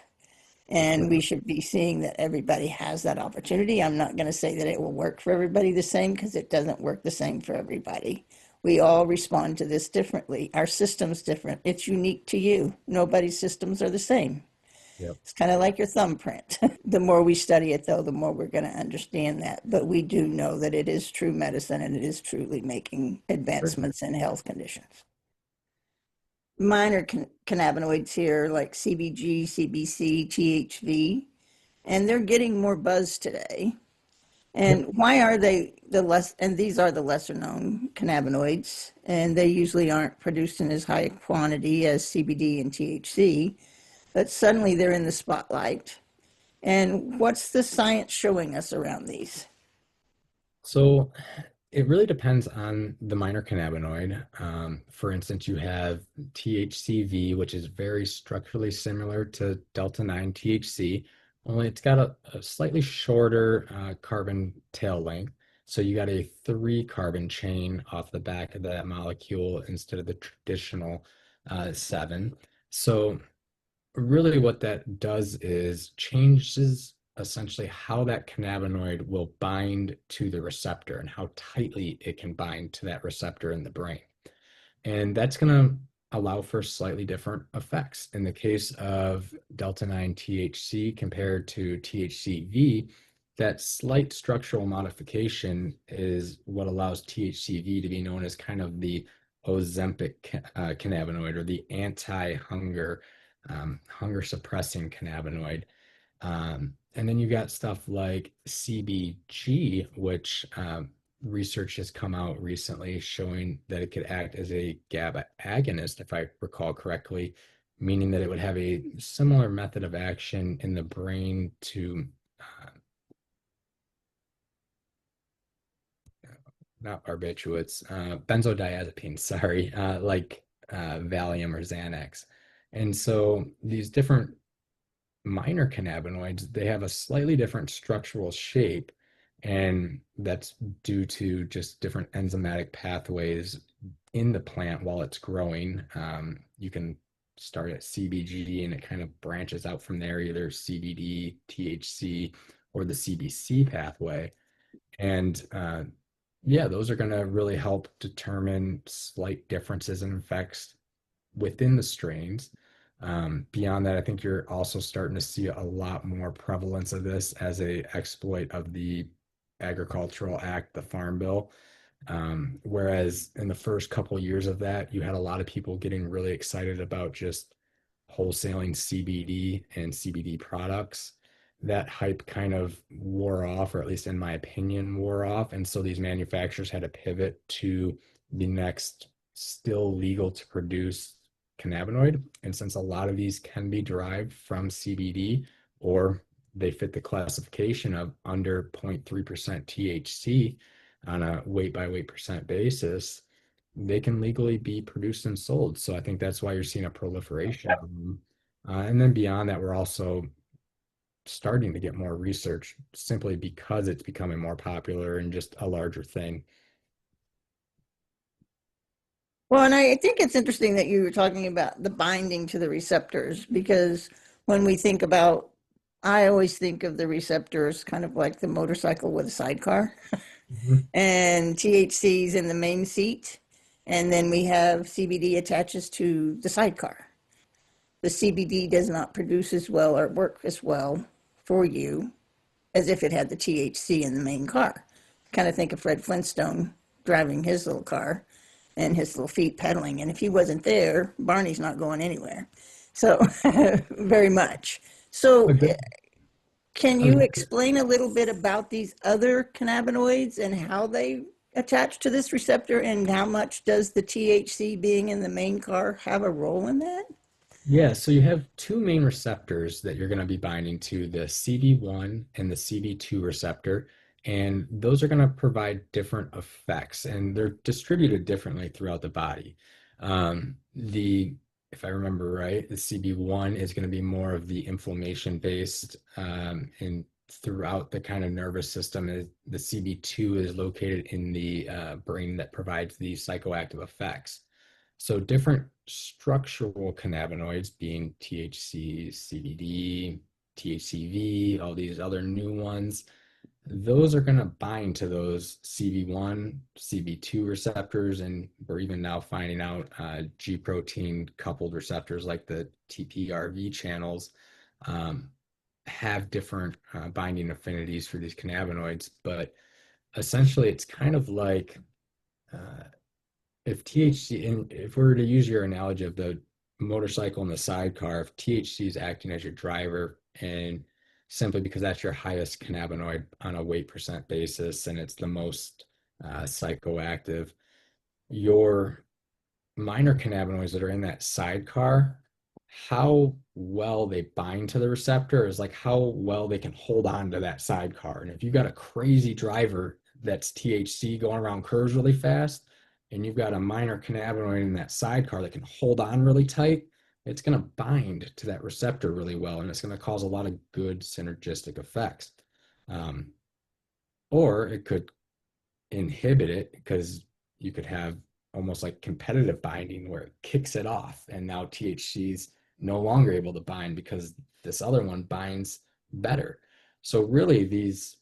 And we should be seeing that everybody has that opportunity. I'm not going to say that it will work for everybody the same because it doesn't work the same for everybody. We all respond to this differently. Our system's different. It's unique to you. Nobody's systems are the same. Yep. It's kind of like your thumbprint. The more we study it, though, the more we're going to understand that. But we do know that it is true medicine and it is truly making Sure. advancements in health conditions. Minor cannabinoids here like CBG, CBC, THV, and they're getting more buzz today. Yep. And why are they the less, and these are the lesser known cannabinoids, and they usually aren't produced in as high quantity as CBD and THC, but suddenly they're in the spotlight. And what's the science showing us around these? So it really depends on the minor cannabinoid. For instance, you have THCV, which is very structurally similar to delta 9 THC, only it's got a slightly shorter carbon tail length. So you got a three carbon chain off the back of that molecule instead of the traditional seven. So really what that does is changes essentially how that cannabinoid will bind to the receptor and how tightly it can bind to that receptor in the brain. And that's going to allow for slightly different effects. In the case of delta 9 THC compared to THCV, that slight structural modification is what allows THCV to be known as kind of the Ozempic cannabinoid or the anti-hunger, hunger suppressing cannabinoid. And then you got stuff like CBG, which research has come out recently showing that it could act as a GABA agonist, if I recall correctly, meaning that it would have a similar method of action in the brain to not barbiturates, benzodiazepines, sorry, like Valium or Xanax. And so these different minor cannabinoids, they have a slightly different structural shape, and that's due to just different enzymatic pathways in the plant while it's growing. You can start at CBG and it kind of branches out from there, either CBD, THC, or the CBC pathway. And yeah, those are going to really help determine slight differences in effects within the strains. Beyond that, I think you're also starting to see a lot more prevalence of this as a exploit of the Agricultural Act, the Farm Bill. Whereas in the first couple of years of that, you had a lot of people getting really excited about just wholesaling CBD and CBD products. That hype kind of wore off, or at least in my opinion, wore off. And so these manufacturers had to pivot to the next still legal to produce cannabinoid. And since a lot of these can be derived from CBD or they fit the classification of under 0.3% THC on a weight by weight percent basis, they can legally be produced and sold. So I think that's why you're seeing a proliferation of them. And then beyond that, we're also starting to get more research simply because it's becoming more popular and just a larger thing. Well, and I think it's interesting that you were talking about the binding to the receptors because when we think about, I always think of the receptors kind of like the motorcycle with a sidecar, Mhm. and THC's in the main seat, and then we have CBD attaches to the sidecar. The CBD does not produce as well or work as well for you as if it had the THC in the main car. Kind of think of Fred Flintstone driving his little car and his little feet pedaling. And if he wasn't there, Barney's not going anywhere. So, very much. So, But the- can I was you explain a little bit about these other cannabinoids and how they attach to this receptor and how much does the THC being in the main car have a role in that? Yeah, so you have two main receptors that you're going to be binding to, the CB1 and the CB2 receptor, and those are going to provide different effects, and they're distributed differently throughout the body. If I remember right, the CB1 is going to be more of the inflammation based, and throughout the kind of nervous system. The CB2 is located in the brain that provides the psychoactive effects. So different structural cannabinoids being THC, CBD, THCV, all these other new ones, those are going to bind to those CB1, CB2 receptors, and we're even now finding out G protein coupled receptors like the TPRV channels um, have different binding affinities for these cannabinoids. But essentially, it's kind of like uh, if THC, and if we were to use your analogy of the motorcycle and the sidecar, if THC is acting as your driver, and simply because that's your highest cannabinoid on a weight percent basis and it's the most psychoactive, your minor cannabinoids that are in that sidecar, how well they bind to the receptor is like how well they can hold on to that sidecar. And if you've got a crazy driver that's THC going around curves really fast, and you've got a minor cannabinoid in that sidecar that can hold on really tight, it's going to bind to that receptor really well, and it's going to cause a lot of good synergistic effects. Um, or it could inhibit it because you could have almost like competitive binding where it kicks it off, and now THC is no longer able to bind because this other one binds better. So really these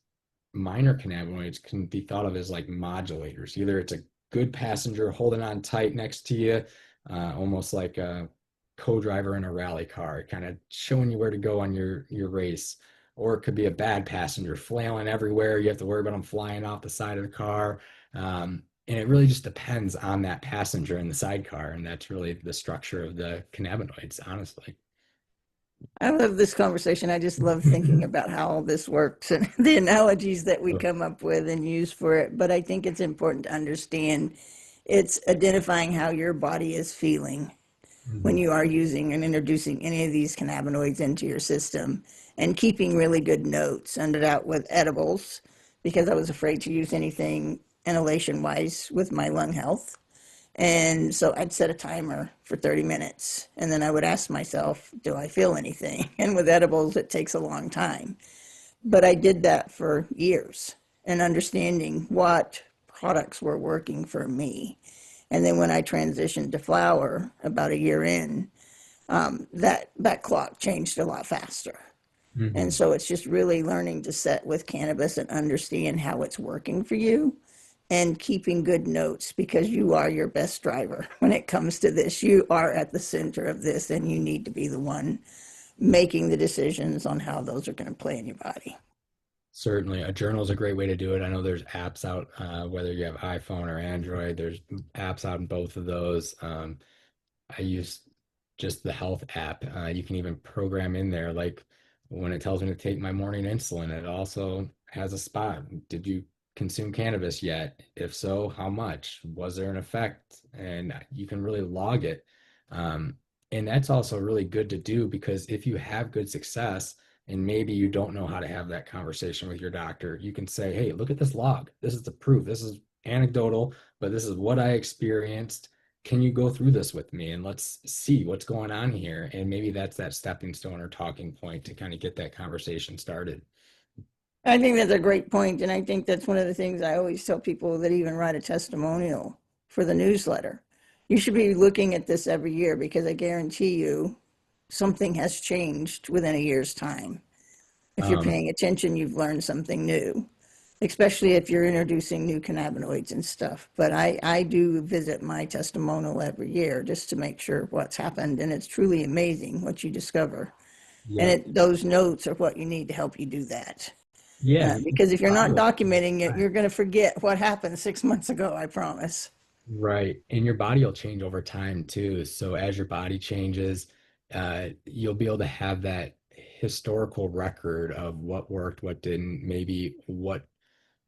minor cannabinoids can be thought of as like modulators. Either it's a good passenger holding on tight next to you, almost like a co-driver in a rally car, kind of showing you where to go on your race. Or it could be a bad passenger flailing everywhere. You have to worry about them flying off the side of the car. And it really just depends on that passenger in the sidecar. And that's really the structure of the cannabinoids, honestly. I love this conversation. I just love thinking about how all this works and the analogies that we come up with and use for it. But I think it's important to understand it's identifying how your body is feeling when Mhm. you are using and introducing any of these cannabinoids into your system, and keeping really good notes. Ended out with edibles because I was afraid to use anything inhalation wise with my lung health. And so I'd set a timer for 30 minutes and then I would ask myself, do I feel anything? And with edibles, it takes a long time. But I did that for years and understanding what products were working for me. And then when I transitioned to flower about a year in, that clock changed a lot faster. And Mhm. so it's just really learning to set with cannabis and understand how it's working for you and keeping good notes, because you are your best driver when it comes to this. You are at the center of this and you need to be the one making the decisions on how those are going to play in your body. Certainly, a journal is a great way to do it. I know there's apps out, whether you have iPhone or Android, there's apps out in both of those. I use just the health app. You can even program in there, like when it tells me to take my morning insulin, it also has a spot. Did you consume cannabis yet? If so, how much? Was there an effect? And you can really log it. Um, and that's also really good to do because if you have good success and maybe you don't know how to have that conversation with your doctor, you can say, hey, look at this log. This is the proof. This is anecdotal, but this is what I experienced. Can you go through this with me and let's see what's going on here? And maybe that's that stepping stone or talking point to kind of get that conversation started. I think that's a great point, and I think that's one of the things I always tell people that even write a testimonial for the newsletter. You should be looking at this every year because I guarantee you something has changed within a year's time. If you're Um, paying attention, you've learned something new, especially if you're introducing new cannabinoids and stuff. But I do visit my testimonial every year just to make sure what's happened. And it's truly amazing what you discover. And yep. those notes are what you need to help you do that. Yeah. Because if you're Body not will change documenting it, over time. you're going to forget what happened 6 months ago, I promise. Right. And your body will change over time too. So as your body changes, you'll be able to have that historical record of what worked, what didn't, maybe what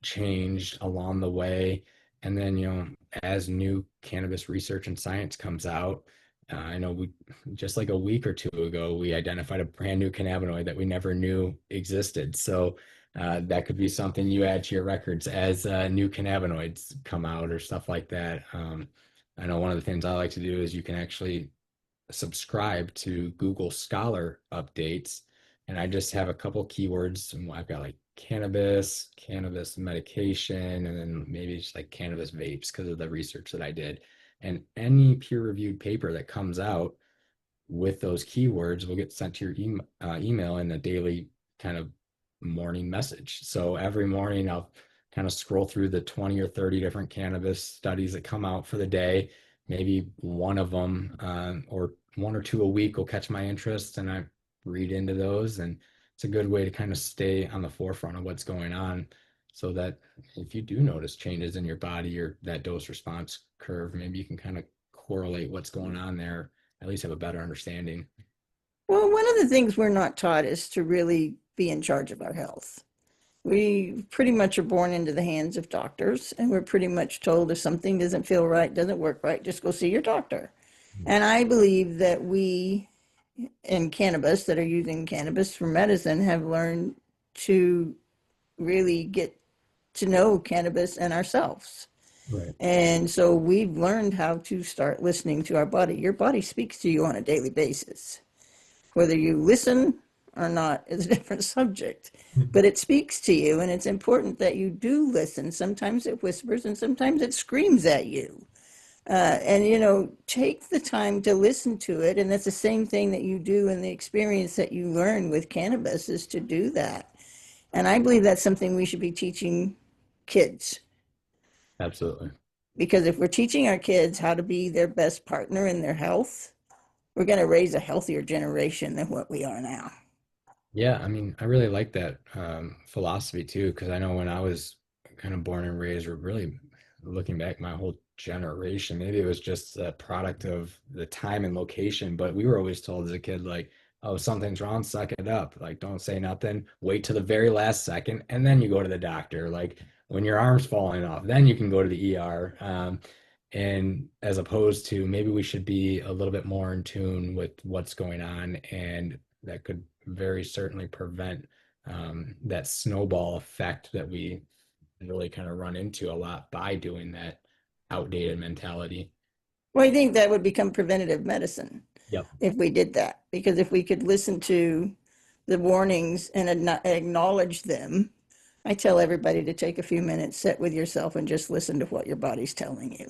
changed along the way. And then, as new cannabis research and science comes out, I know we just like a week or two ago, we identified a brand new cannabinoid that we never knew existed. So that could be something you add to your records as new cannabinoids come out or stuff like that. I know one of the things I like to do is you can actually subscribe to Google Scholar updates, and I just have a couple keywords, and I've got like cannabis, cannabis medication, and then maybe just like cannabis vapes because of the research that I did. And any peer-reviewed paper that comes out with those keywords will get sent to your email in a daily kind of morning message. So every morning I'll kind of scroll through the 20 or 30 different cannabis studies that come out for the day. Maybe one of them or one or two a week will catch my interest, and I read into those. And it's a good way to kind of stay on the forefront of what's going on, so that if you do notice changes in your body or that dose response curve, maybe you can kind of correlate what's going on there, at least have a better understanding. Well, one of the things we're not taught is to really be in charge of our health. We pretty much are born into the hands of doctors, and we're pretty much told if something doesn't feel right, doesn't work right, just go see your doctor. And I believe that we in cannabis that are using cannabis for medicine have learned to really get to know cannabis and ourselves. Right. And so we've learned how to start listening to our body. Your body speaks to you on a daily basis. Whether you listen or not is a different subject, but it speaks to you, and it's important that you do listen. Sometimes it whispers and sometimes it screams at you. And, take the time to listen to it. And that's the same thing that you do in the experience that you learn with cannabis is to do that. And I believe that's something we should be teaching kids. Absolutely. Because if we're teaching our kids how to be their best partner in their health, we're going to raise a healthier generation than what we are now. Yeah, I mean, I really like that philosophy too, because I know when I was kind of born and raised, or really looking back, my whole generation, maybe it was just a product of the time and location, but we were always told as a kid, like, oh, something's wrong, suck it up. Like, don't say nothing, wait till the very last second, and then you go to the doctor. Like, when your arm's falling off, then you can go to the ER. And as opposed to maybe we should be a little bit more in tune with what's going on, and that could very certainly prevent that snowball effect that we really kind of run into a lot by doing that outdated mentality. Well, I think that would become preventative medicine Yep. if we did that. Because if we could listen to the warnings and acknowledge them, I tell everybody to take a few minutes, sit with yourself, and just listen to what your body's telling you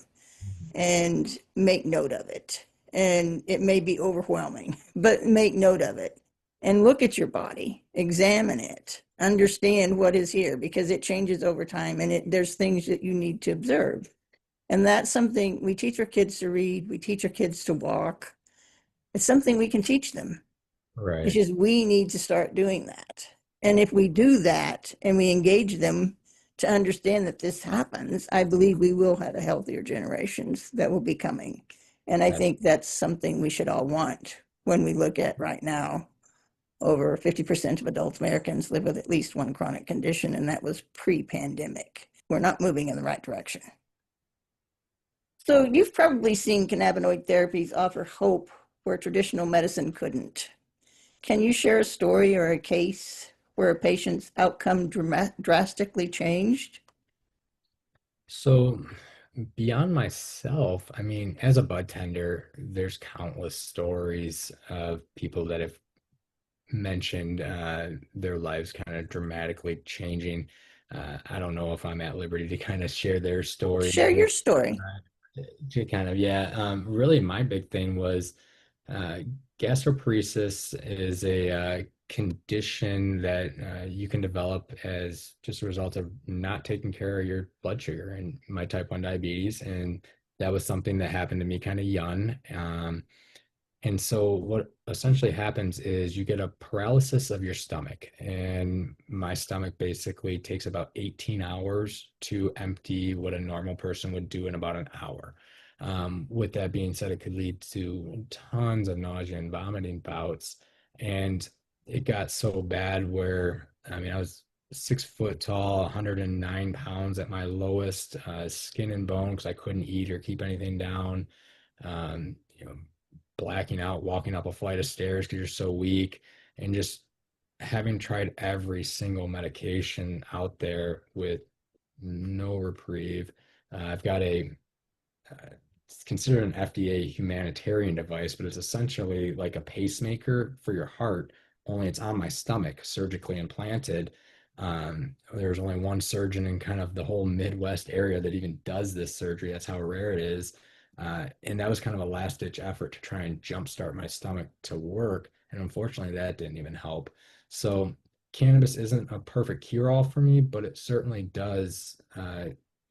and make note of it. And it may be overwhelming, but make note of it and look at your body, examine it, understand what is here because it changes over time and there's things that you need to observe. And that's something we teach our kids to read, we teach our kids to walk. It's something we can teach them. It's Right. just we need to start doing that. And if we do that and we engage them to understand that this happens, I believe we will have a healthier generations that will be coming. And I That, think that's something we should all want when we look at right now. Over 50% of adult Americans live with at least one chronic condition, and that was pre-pandemic. We're not moving in the right direction. So you've probably seen cannabinoid therapies offer hope where traditional medicine couldn't. Can you share a story or a case where a patient's outcome drastically changed? so beyond myself, I mean, as a bud tender, there's countless stories of people that have mentioned their lives kind of dramatically changing. I don't know if I'm at liberty to kind of share their stories Share your story. to kind of, yeah. Really, my big thing was uh, gastroparesis is a condition that you can develop as just a result of not taking care of your blood sugar and my type 1 diabetes. And that was something that happened to me kind of young. And so what essentially happens is you get a paralysis of your stomach. And my stomach basically takes about 18 hours to empty what a normal person would do in about an hour. With that being said, it could lead to tons of nausea and vomiting bouts. And it got so bad where, I mean, I was 6 foot tall, 109 pounds at my lowest, skin and bone because I couldn't eat or keep anything down. You know, blacking out, walking up a flight of stairs because you're so weak, and just having tried every single medication out there with no reprieve. I've got a it's considered an FDA humanitarian device, but it's essentially like a pacemaker for your heart, only it's on my stomach, surgically implanted. There's only one surgeon in kind of the whole Midwest area that even does this surgery. That's how rare it is. And that was kind of a last ditch effort to try and jumpstart my stomach to work. And unfortunately, that didn't even help. So, cannabis isn't a perfect cure all for me, but it certainly does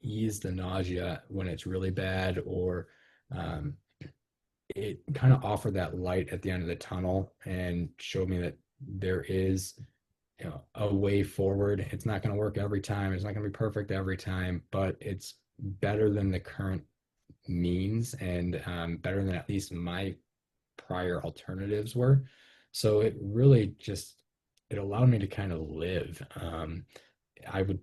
ease the nausea when it's really bad, or um, it kind of offered that light at the end of the tunnel and showed me that there is, a way forward. It's not going to work every time. It's not going to be perfect every time, but it's better than the current means, and better than at least my prior alternatives were. So it really just it allowed me to kind of live. I would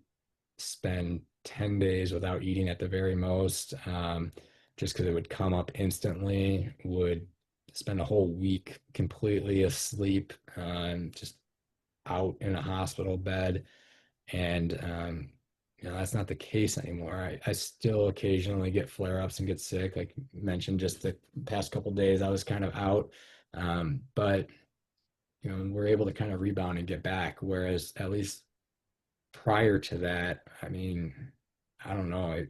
spend 10 days without eating at the very most, just because it would come up instantly, would spend a whole week completely asleep, just out in a hospital bed. And that's not the case anymore. I still occasionally get flare-ups and get sick. Like mentioned, just the past couple days I was kind of out. But we're able to kind of rebound and get back. Whereas at least prior to that, I mean, I don't know,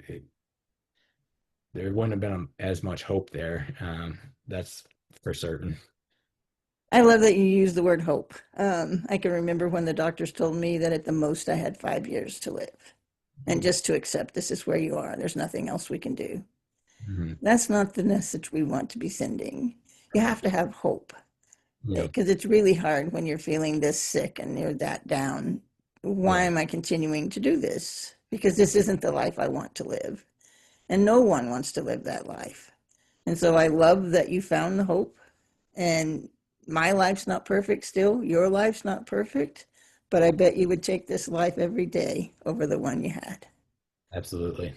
there wouldn't have been as much hope there. That's for certain. I love that you use the word hope. I can remember when the doctors told me that at the most I had 5 years to live, and just to accept this is where you are. There's nothing else we can do. Mm-hmm. That's not the message we want to be sending. You have to have hope, Yeah, because it's really hard when you're feeling this sick and you're that down. Why right. am I continuing to do this? Because this isn't the life I want to live. And no one wants to live that life. And so I love that you found the hope. And my life's not perfect still. Your life's not perfect. But I bet you would take this life every day over the one you had. Absolutely.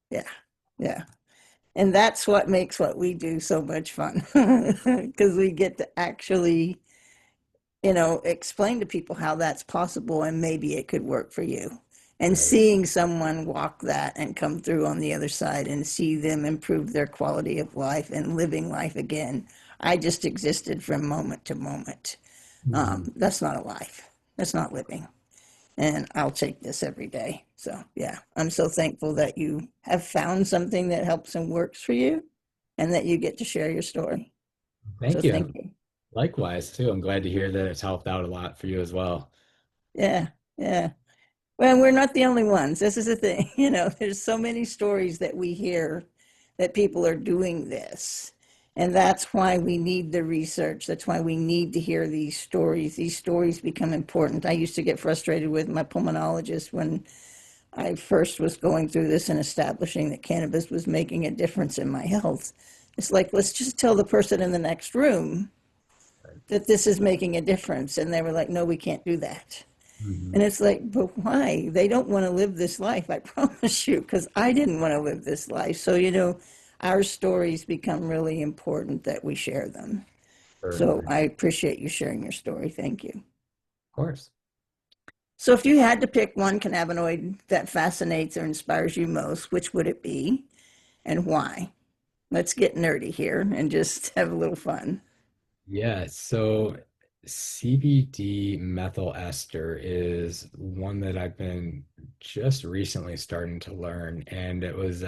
Yeah. Yeah. And that's what makes what we do so much fun, because we get to actually, explain to people how that's possible and maybe it could work for you. And Right. seeing someone walk that and come through on the other side and see them improve their quality of life and living life again. I just existed from moment to moment. Mhm. That's not a life. That's not living. And I'll take this every day. So, yeah, I'm so thankful that you have found something that helps and works for you, and that you get to share your story. So, Thank thank you. you. Likewise, too. I'm glad to hear that it's helped out a lot for you as well. Yeah. Yeah. Well, we're not the only ones. This is the thing. There's so many stories that we hear that people are doing this. And that's why we need the research. That's why we need to hear these stories. These stories become important. I used to get frustrated with my pulmonologist when I first was going through this and establishing that cannabis was making a difference in my health. It's like, let's just tell the person in the next room that this is making a difference. And they were like, no, we can't do that. Mhm. And it's like, but why? They don't want to live this life, I promise you, because I didn't want to live this life. So, our stories become really important that we share them. So Certainly. I appreciate you sharing your story. Thank you. Of course. So if you had to pick one cannabinoid that fascinates or inspires you most, which would it be and why? Let's get nerdy here and just have a little fun. Yeah, so CBD methyl ester is one that I've been just recently starting to learn, and it was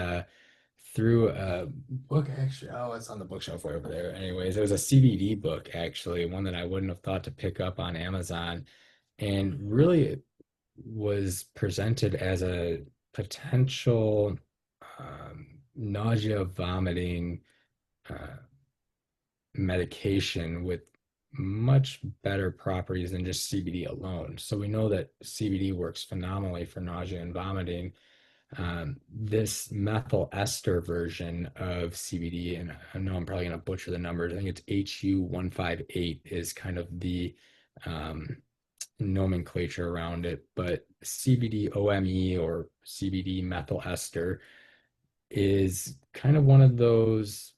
through a book actually. Oh, it's on the bookshelf way over there. Anyways, it was a CBD book actually, one that I wouldn't have thought to pick up on Amazon, and really it was presented as a potential nausea, vomiting. Uh, Medication with much better properties than just CBD alone. So we know that CBD works phenomenally for nausea and vomiting. This methyl ester version of CBD, and I know I'm probably going to butcher the numbers. I think it's HU158 is kind of the um, nomenclature around it, but CBD OME or CBD methyl ester is kind of one of those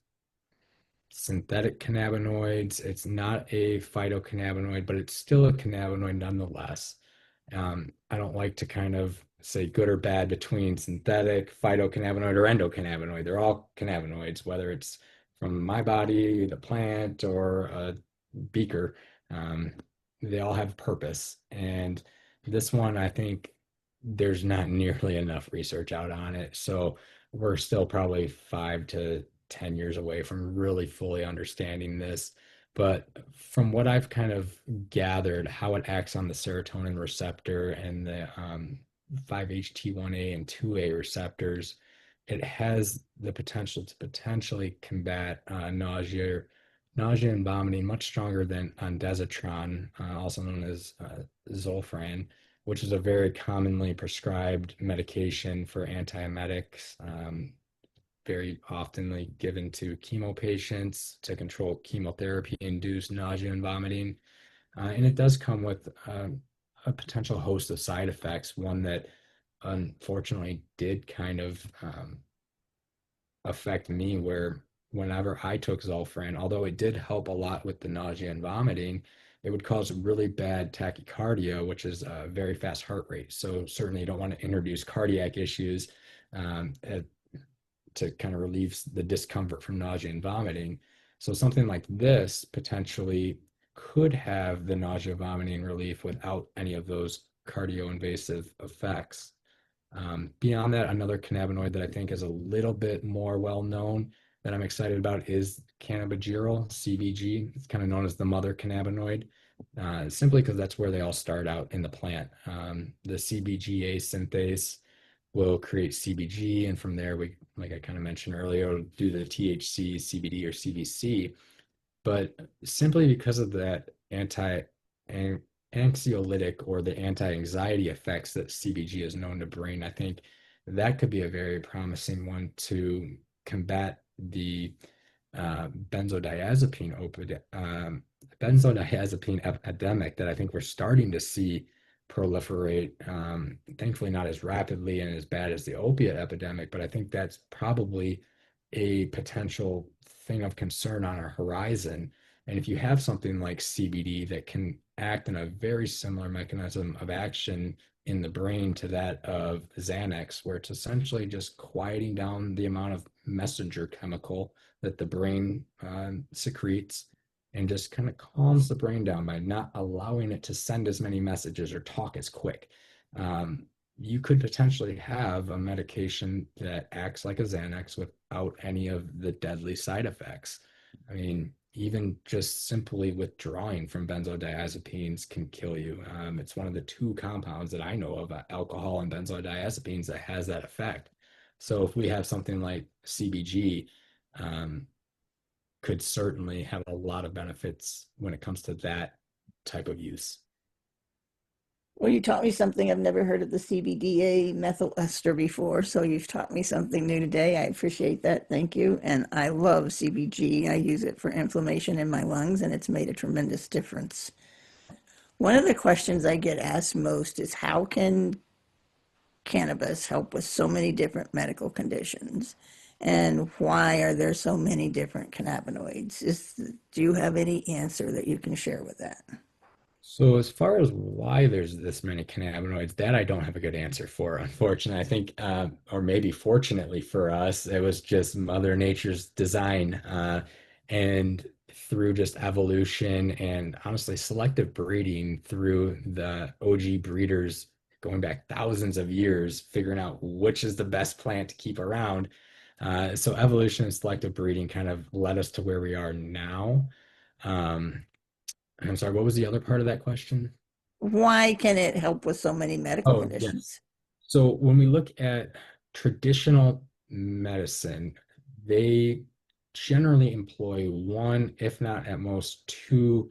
synthetic cannabinoids. It's not a phytocannabinoid, but it's still a cannabinoid nonetheless. I don't like to kind of say good or bad between synthetic, phytocannabinoid, or endocannabinoid. They're all cannabinoids, whether it's from my body, the plant, or a beaker. Um, they all have purpose. And this one, I think there's not nearly enough research out on it. So we're still probably 5 to 10 years away from really fully understanding this. But from what I've kind of gathered, how it acts on the serotonin receptor and the 5-HT1A and 2A receptors, it has the potential to potentially combat nausea and vomiting much stronger than ondansetron, also known as Zolfran, which is a very commonly prescribed medication for antiemetics, very oftenly given to chemo patients to control chemotherapy-induced nausea and vomiting. And it does come with a potential host of side effects, one that unfortunately did kind of affect me, where whenever I took Zolfran, although it did help a lot with the nausea and vomiting, it would cause really bad tachycardia, which is a very fast heart rate. So certainly you don't want to introduce cardiac issues um, to kind of relieve the discomfort from nausea and vomiting. So something like this potentially could have the nausea, vomiting relief without any of those cardioinvasive effects. Beyond that, another cannabinoid that I think is a little bit more well known that I'm excited about is cannabigerol, CBG. It's kind of known as the mother cannabinoid, simply because that's where they all start out in the plant. The CBGA synthase will create CBG, and from there, we, like I kind of mentioned earlier, do the THC, CBD, or CBC. But simply because of that anxiolytic or the anti-anxiety effects that CBG is known to bring, I think that could be a very promising one to combat the benzodiazepine epidemic that I think we're starting to see proliferate. Thankfully, not as rapidly and as bad as the opiate epidemic, but I think that's probably a potential thing of concern on our horizon. And if you have something like CBD that can act in a very similar mechanism of action in the brain to that of Xanax, where it's essentially just quieting down the amount of messenger chemical that the brain secretes, and just kind of calms the brain down by not allowing it to send as many messages or talk as quick. You could potentially have a medication that acts like a Xanax without any of the deadly side effects. I mean, even just simply withdrawing from benzodiazepines can kill you. It's one of the two compounds that I know of, alcohol and benzodiazepines, that has that effect. So if we have something like CBG, um, could certainly have a lot of benefits when it comes to that type of use. Well, you taught me something. I've never heard of the CBDA methyl ester before, so you've taught me something new today. I appreciate that. Thank you. And I love CBG. I use it for inflammation in my lungs, and it's made a tremendous difference. One of the questions I get asked most is how can cannabis help with so many different medical conditions? And why are there so many different cannabinoids? Do you have any answer that you can share with that? So as far as why there's this many cannabinoids, that I don't have a good answer for, unfortunately. I think, or maybe fortunately for us, it was just Mother Nature's design, and through just evolution and honestly selective breeding through the OG breeders going back thousands of years, figuring out which is the best plant to keep around. So evolution and selective breeding kind of led us to where we are now. Um, I'm sorry, what was the other part of that question? Why can it help with so many medical Oh, yes. conditions? So when we look at traditional medicine, they generally employ one, if not at most two,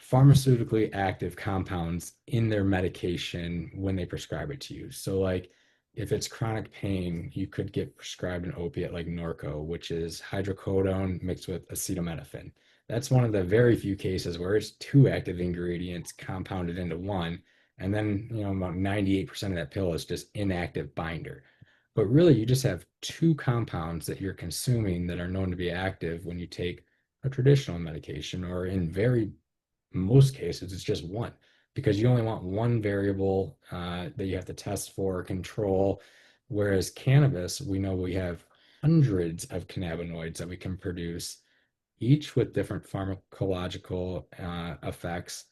pharmaceutically active compounds in their medication when they prescribe it to you. So, like if it's chronic pain, you could get prescribed an opiate like Norco, which is hydrocodone mixed with acetaminophen. That's one of the very few cases where it's two active ingredients compounded into one. And then, about 98% of that pill is just inactive binder. But really, you just have two compounds that you're consuming that are known to be active when you take a traditional medication, or in very most cases, it's just one. because you only want one variable that you have to test for or control. Whereas cannabis, we know we have hundreds of cannabinoids that we can produce, each with different pharmacological effects.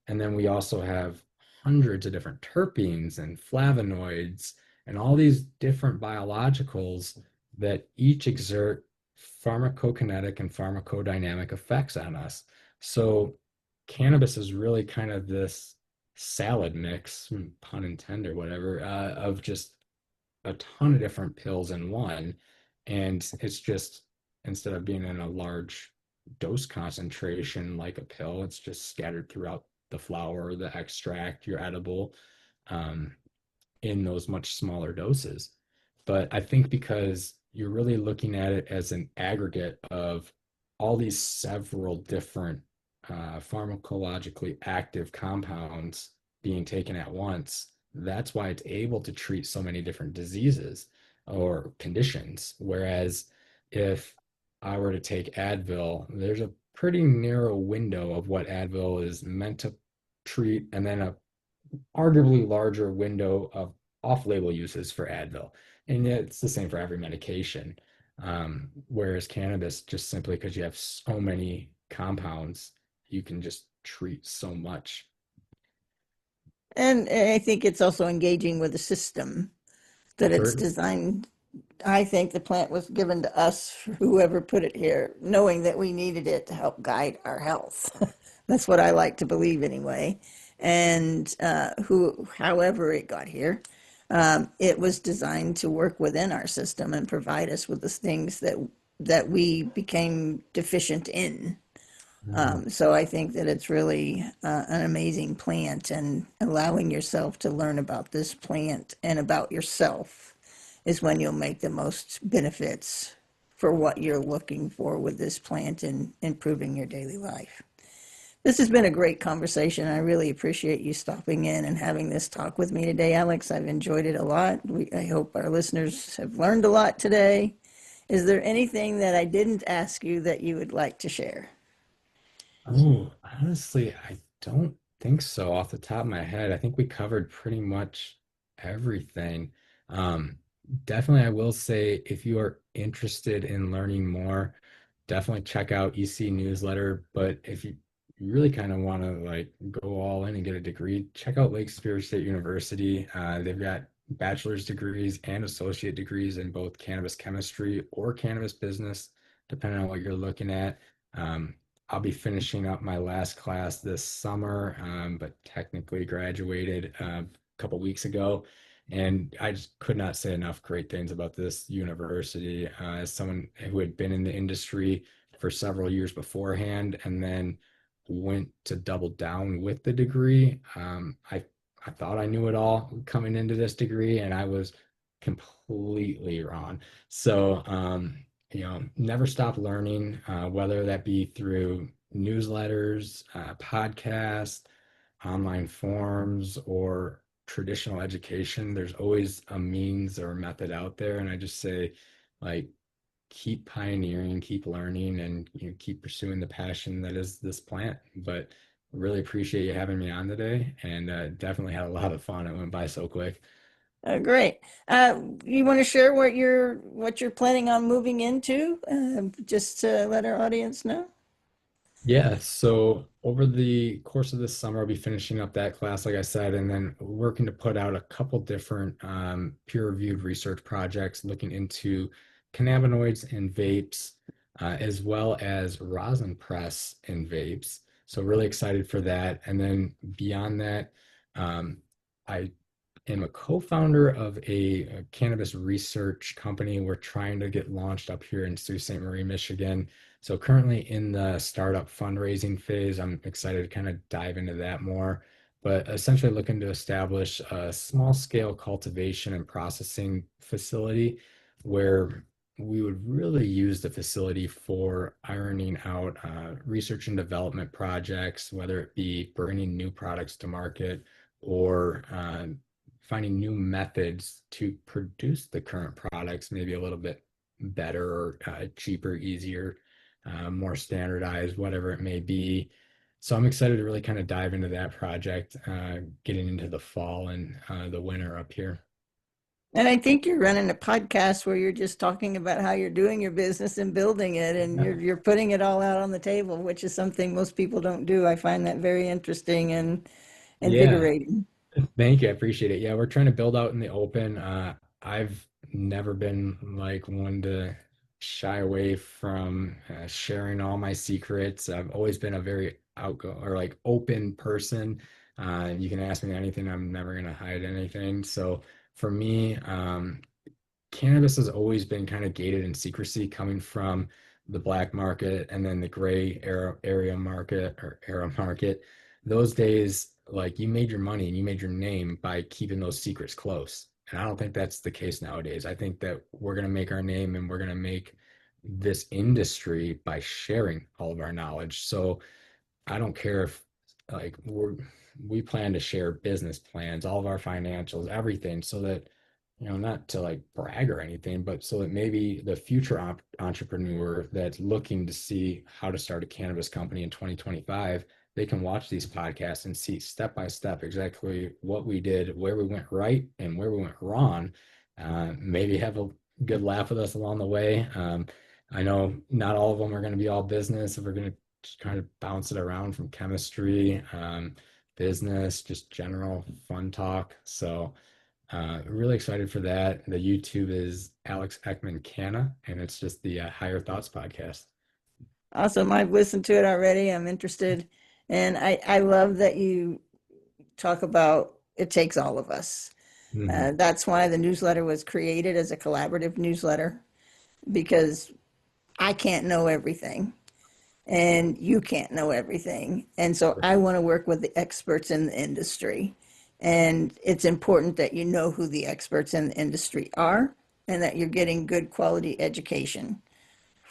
And then we also have hundreds of different terpenes and flavonoids and all these different biologicals that each exert pharmacokinetic and pharmacodynamic effects on us. So cannabis is really kind of this salad mix, pun intended, whatever, of just a ton of different pills in one. And it's just, instead of being in a large dose concentration like a pill, it's just scattered throughout the flower, the extract, your edible, um, in those much smaller doses. But I think because you're really looking at it as an aggregate of all these several different pharmacologically active compounds being taken at once, that's why it's able to treat so many different diseases or conditions. Whereas if I were to take Advil, there's a pretty narrow window of what Advil is meant to treat, and then a arguably larger window of off-label uses for Advil. And it's the same for every medication. Whereas cannabis, just simply because you have so many compounds, you can just treat so much. And I think it's also engaging with the system that it's Sure. designed. I think the plant was given to us, whoever put it here, knowing that we needed it to help guide our health. That's what I like to believe anyway. And however it got here, it was designed to work within our system and provide us with the things that we became deficient in. Mhm. So I think that it's really an amazing plant, and allowing yourself to learn about this plant and about yourself is when you'll make the most benefits for what you're looking for with this plant and improving your daily life. This has been a great conversation. I really appreciate you stopping in and having this talk with me today, Alex. I've enjoyed it a lot. I hope our listeners have learned a lot today. Is there anything that I didn't ask you that you would like to share? Oh, honestly, I don't think so off the top of my head. I think we covered pretty much everything. Um, Definitely, I will say if you are interested in learning more, definitely check out EC newsletter. But if you really kind of want to like go all in and get a degree, check out Lake Superior State University. They've got bachelor's degrees and associate degrees in both cannabis chemistry or cannabis business, depending on what you're looking at. Um, I'll be finishing up my last class this summer, but technically graduated a couple weeks ago. And I just could not say enough great things about this university. As someone who had been in the industry for several years beforehand and then went to double down with the degree, I thought I knew it all coming into this degree, and I was completely wrong. So, never stop learning, whether that be through newsletters, podcasts, online forums, or traditional education. There's always a means or a method out there. And I just say, like, keep pioneering, keep learning, and keep pursuing the passion that is this plant. But really appreciate you having me on today, and definitely had a lot of fun. It went by so quick. Great. You want to share what you're planning on moving into, just to let our audience know? Yeah, so over the course of this summer, I'll be finishing up that class, like I said, and then working to put out a couple different peer-reviewed research projects looking into cannabinoids in vapes, as well as rosin press in vapes. So really excited for that. And then beyond that, um, I am a co-founder of a cannabis research company. We're trying to get launched up here in Sault Ste. Marie, Michigan. So currently in the startup fundraising phase. I'm excited to kind of dive into that more, but essentially looking to establish a small scale cultivation and processing facility where we would really use the facility for ironing out research and development projects, whether it be bringing new products to market or finding new methods to produce the current products, maybe a little bit better or cheaper, easier, more standardized, whatever it may be. So I'm excited to really kind of dive into that project, getting into the fall and the winter up here. And I think you're running a podcast where you're just talking about how you're doing your business and building it, and you're putting it all out on the table, which is something most people don't do. I find that very interesting and Yeah, invigorating. thank you. I appreciate it. Yeah, we're trying to build out in the open. I've never been like one to shy away from sharing all my secrets. I've always been a very outgoing or like open person. You can ask me anything. I'm never going to hide anything. So for me, cannabis has always been kind of gated in secrecy coming from the black market and then the gray area market or era market. Those days, like you made your money and you made your name by keeping those secrets close. And I don't think that's the case nowadays. I think that we're going to make our name and we're going to make this industry by sharing all of our knowledge. So I don't care if like we plan to share business plans, all of our financials, everything, so that not to like brag or anything, but so that maybe the future entrepreneur that's looking to see how to start a cannabis company in 2025, they can watch these podcasts and see step by step exactly what we did, where we went right and where we went wrong. Maybe have a good laugh with us along the way. I know not all of them are going to be all business. If we're going to just kind of bounce it around from chemistry, business, just general fun talk. So really excited for that. The YouTube is Alex Eckman Canna, and it's just the Higher Thoughts podcast. Awesome. I've listened to it already. I'm interested. And I love that you talk about it takes all of us. Hmm. That's why the newsletter was created as a collaborative newsletter, because I can't know everything and you can't know everything. And so I want to work with the experts in the industry. And it's important that you know who the experts in the industry are and that you're getting good quality education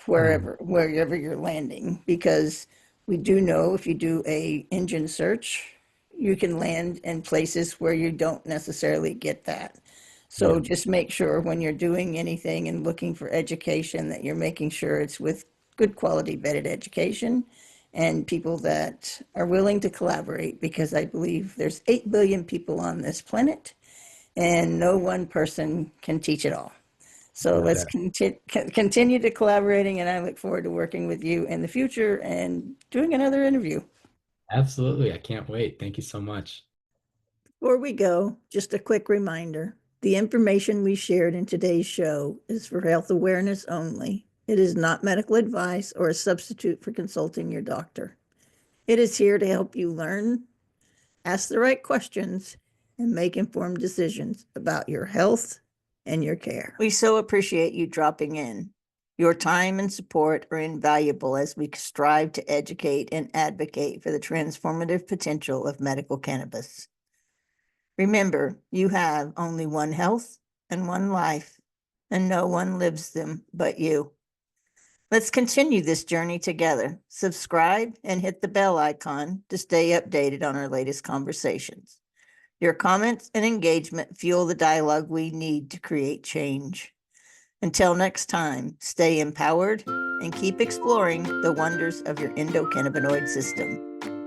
wherever you're landing, because we do know if you do a engine search, you can land in places where you don't necessarily get that. So Yeah, just make sure when you're doing anything and looking for education that you're making sure it's with good quality vetted education and people that are willing to collaborate, because I believe there's 8 billion people on this planet and no one person can teach it all. So not let's that. continue to collaborating, and I look forward to working with you in the future and doing another interview. Absolutely. I can't wait. Thank you so much. Before we go, just a quick reminder. The information we shared in today's show is for health awareness only. It is not medical advice or a substitute for consulting your doctor. It is here to help you learn, ask the right questions, and make informed decisions about your health and your care. We so appreciate you dropping in. Your time and support are invaluable as we strive to educate and advocate for the transformative potential of medical cannabis. Remember, you have only one health and one life, and no one lives them but you. Let's continue this journey together. Subscribe and hit the bell icon to stay updated on our latest conversations. Your comments and engagement fuel the dialogue we need to create change. Until next time, stay empowered and keep exploring the wonders of your endocannabinoid system.